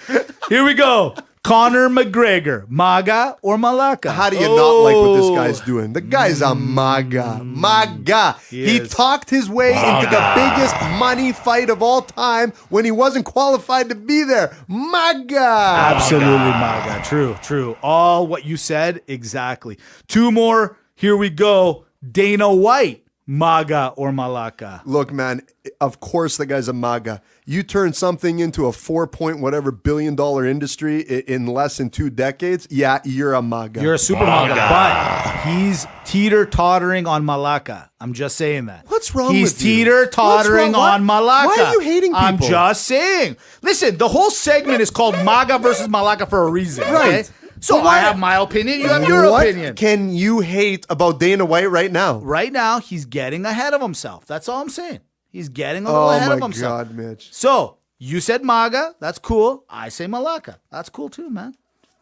Here we go. Conor McGregor, Maga or Malaka? How do you not like what this guy's doing? The guy's a Maga. Maga. He is. talked his way into the biggest money fight of all time when he wasn't qualified to be there. Maga. Absolutely, Maga. True. All what you said, exactly. Two more. Here we go. Dana White, Maga or Malaka? Look, man, of course the guy's a Maga. You turn something into a 4-point whatever $billion industry in less than 2 decades. Yeah, you're a Maga. You're a super Maga, but he's teeter-tottering on Malaka. I'm just saying that. What's wrong He's with you? teeter-tottering What's wrong? on Malaka. Why are you hating I'm people? just saying. Listen, the whole segment is called Maga versus Malaka for a reason. Right. Okay? So I have my opinion. You have your What opinion. can you hate about Dana White right now? Right now, he's getting ahead of himself. That's all I'm saying. He's getting a little Oh ahead my of himself. God, Mitch. So you said Maga. That's cool. I say Malaka. That's cool too, man.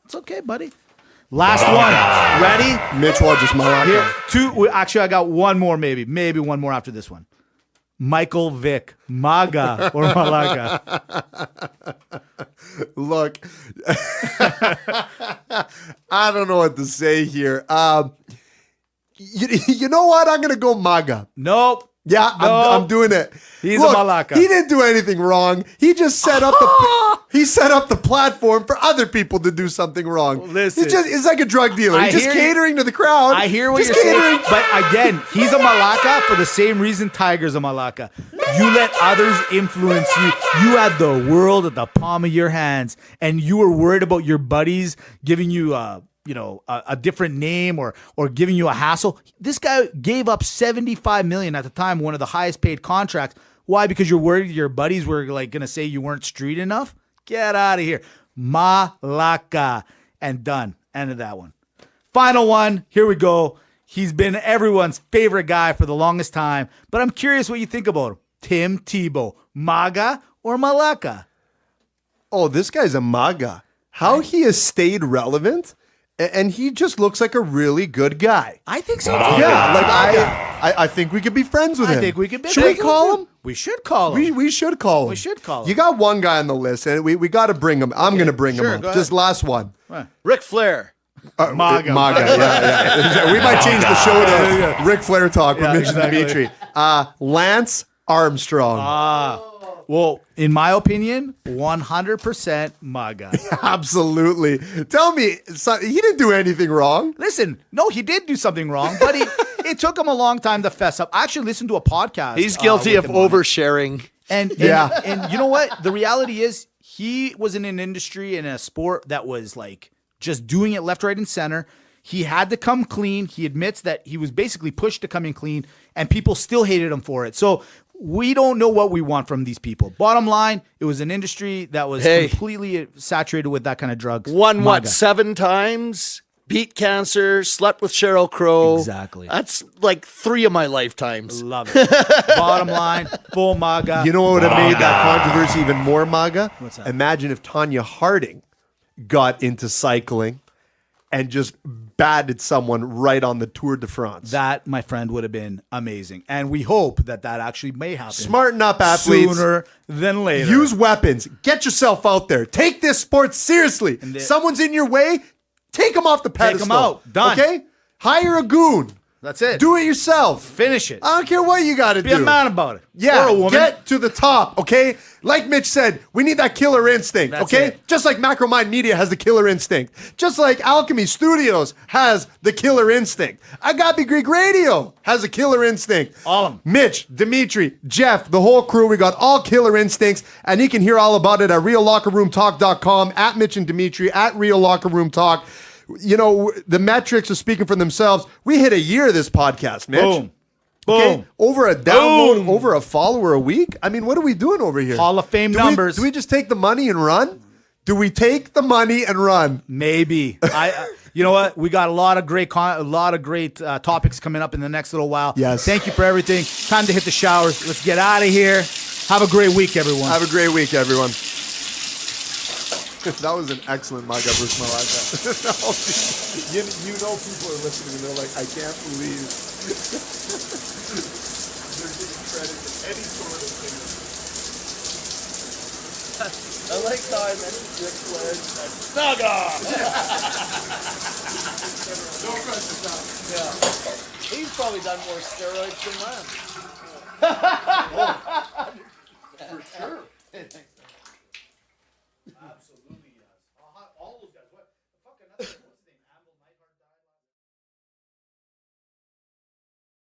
It's okay, buddy. Last one. Ready? Mitch Rogers, Malaka. Here, two. Actually, I got one more, maybe one more after this one. Michael Vick, Maga or Malaka. Look, I don't know what to say here. You know what? I'm going to go Maga. Nope. Yeah, I'm doing it. He's Look, a Malaka. He didn't do anything wrong. He just set up the platform for other people to do something wrong. Listen. It's like a drug dealer. I He's just hear you. catering to the crowd. I hear what Just you're catering. saying, but again, he's a Malaka for the same reason Tiger's a Malaka. You let others influence you. You had the world at the palm of your hands, and you were worried about your buddies giving you a different name or giving you a hassle. This guy gave up $75 million at the time, one of the highest paid contracts. Why? Because you're worried your buddies were like going to say you weren't street enough? Get out of here. Malaka. And done. End of that one. Final one. Here we go. He's been everyone's favorite guy for the longest time, but I'm curious what you think about him. Tim Tebow. Maga or Malaka? Oh, this guy's a Maga. How he has stayed relevant, and he just looks like a really good guy. I think so too. Yeah, like I think we could be friends with him. I think we could be. Should we call him? We should call him. We should call him. We should call him. You got one guy on the list, and we got to bring him. I'm going to bring him sure, up. go ahead. Just last one. Ric Flair. Maga. Yeah. We might change the show to Ric Flair talk with Mitch and exactly. Dimitri. Lance Armstrong. Well, in my opinion, 100% Maga. Absolutely. Tell me, he didn't do anything wrong. Listen, no, he did do something wrong, but it took him a long time to fess up. I actually listened to a podcast. He's guilty with of him on it. oversharing. And you know what? The reality is he was in an industry in a sport that was like just doing it left, right, and center. He had to come clean. He admits that he was basically pushed to come in clean, and people still hated him for it. So we don't know what we want from these people. Bottom line, it was an industry that was completely saturated with that kind of drugs. Won what, Maga. 7 times? Beat cancer, slept with Sheryl Crow. Exactly. That's like 3 of my lifetimes. Love it. Bottom line, full Maga. You know what would have made that controversy even more MAGA? What's that? Imagine if Tanya Harding got into cycling and just batted someone right on the Tour de France. That, my friend, would have been amazing. And we hope that actually may happen. Smarten up, athletes. Sooner than later. Use weapons. Get yourself out there. Take this sport seriously. Someone's in your way, take them off the pedestal. them out. Done. Okay? Hire a goon. That's it. Do it yourself. Finish it. I don't care what you got to Be do. a man about it. Yeah, Or a woman. get to the top, okay? Like Mitch said, we need that killer instinct, That's okay? it. Just like Macromind Media has the killer instinct. Just like Alchemy Studios has the killer instinct. Agape Greek Radio has a killer instinct. All of them. Mitch, Dimitri, Jeff, the whole crew, we got all killer instincts, and you can hear all about it at reallockerroomtalk.com, at Mitch and Dimitri, at Real Locker Room Talk. You know, the metrics are speaking for themselves. We hit a year this podcast, Mitch. Boom. Okay? Boom. Over a download, Boom. over a follower a week? I mean, what are we doing over here? Hall of Fame numbers. Do we just take the money and run? Do we take the money and run? Maybe. You know what? We got a lot of great topics coming up in the next little while. Yes. Thank you for everything. Time to hit the showers. Let's get out of here. Have a great week, everyone. Have a great week, everyone. That was an excellent Maga versus Malaka. you know people are listening and they're like, I can't believe they're giving credit to any sort of thing. I like how I mentioned Ric Flair and No question, no. he's probably done more steroids than Lance. For sure. Absolutely.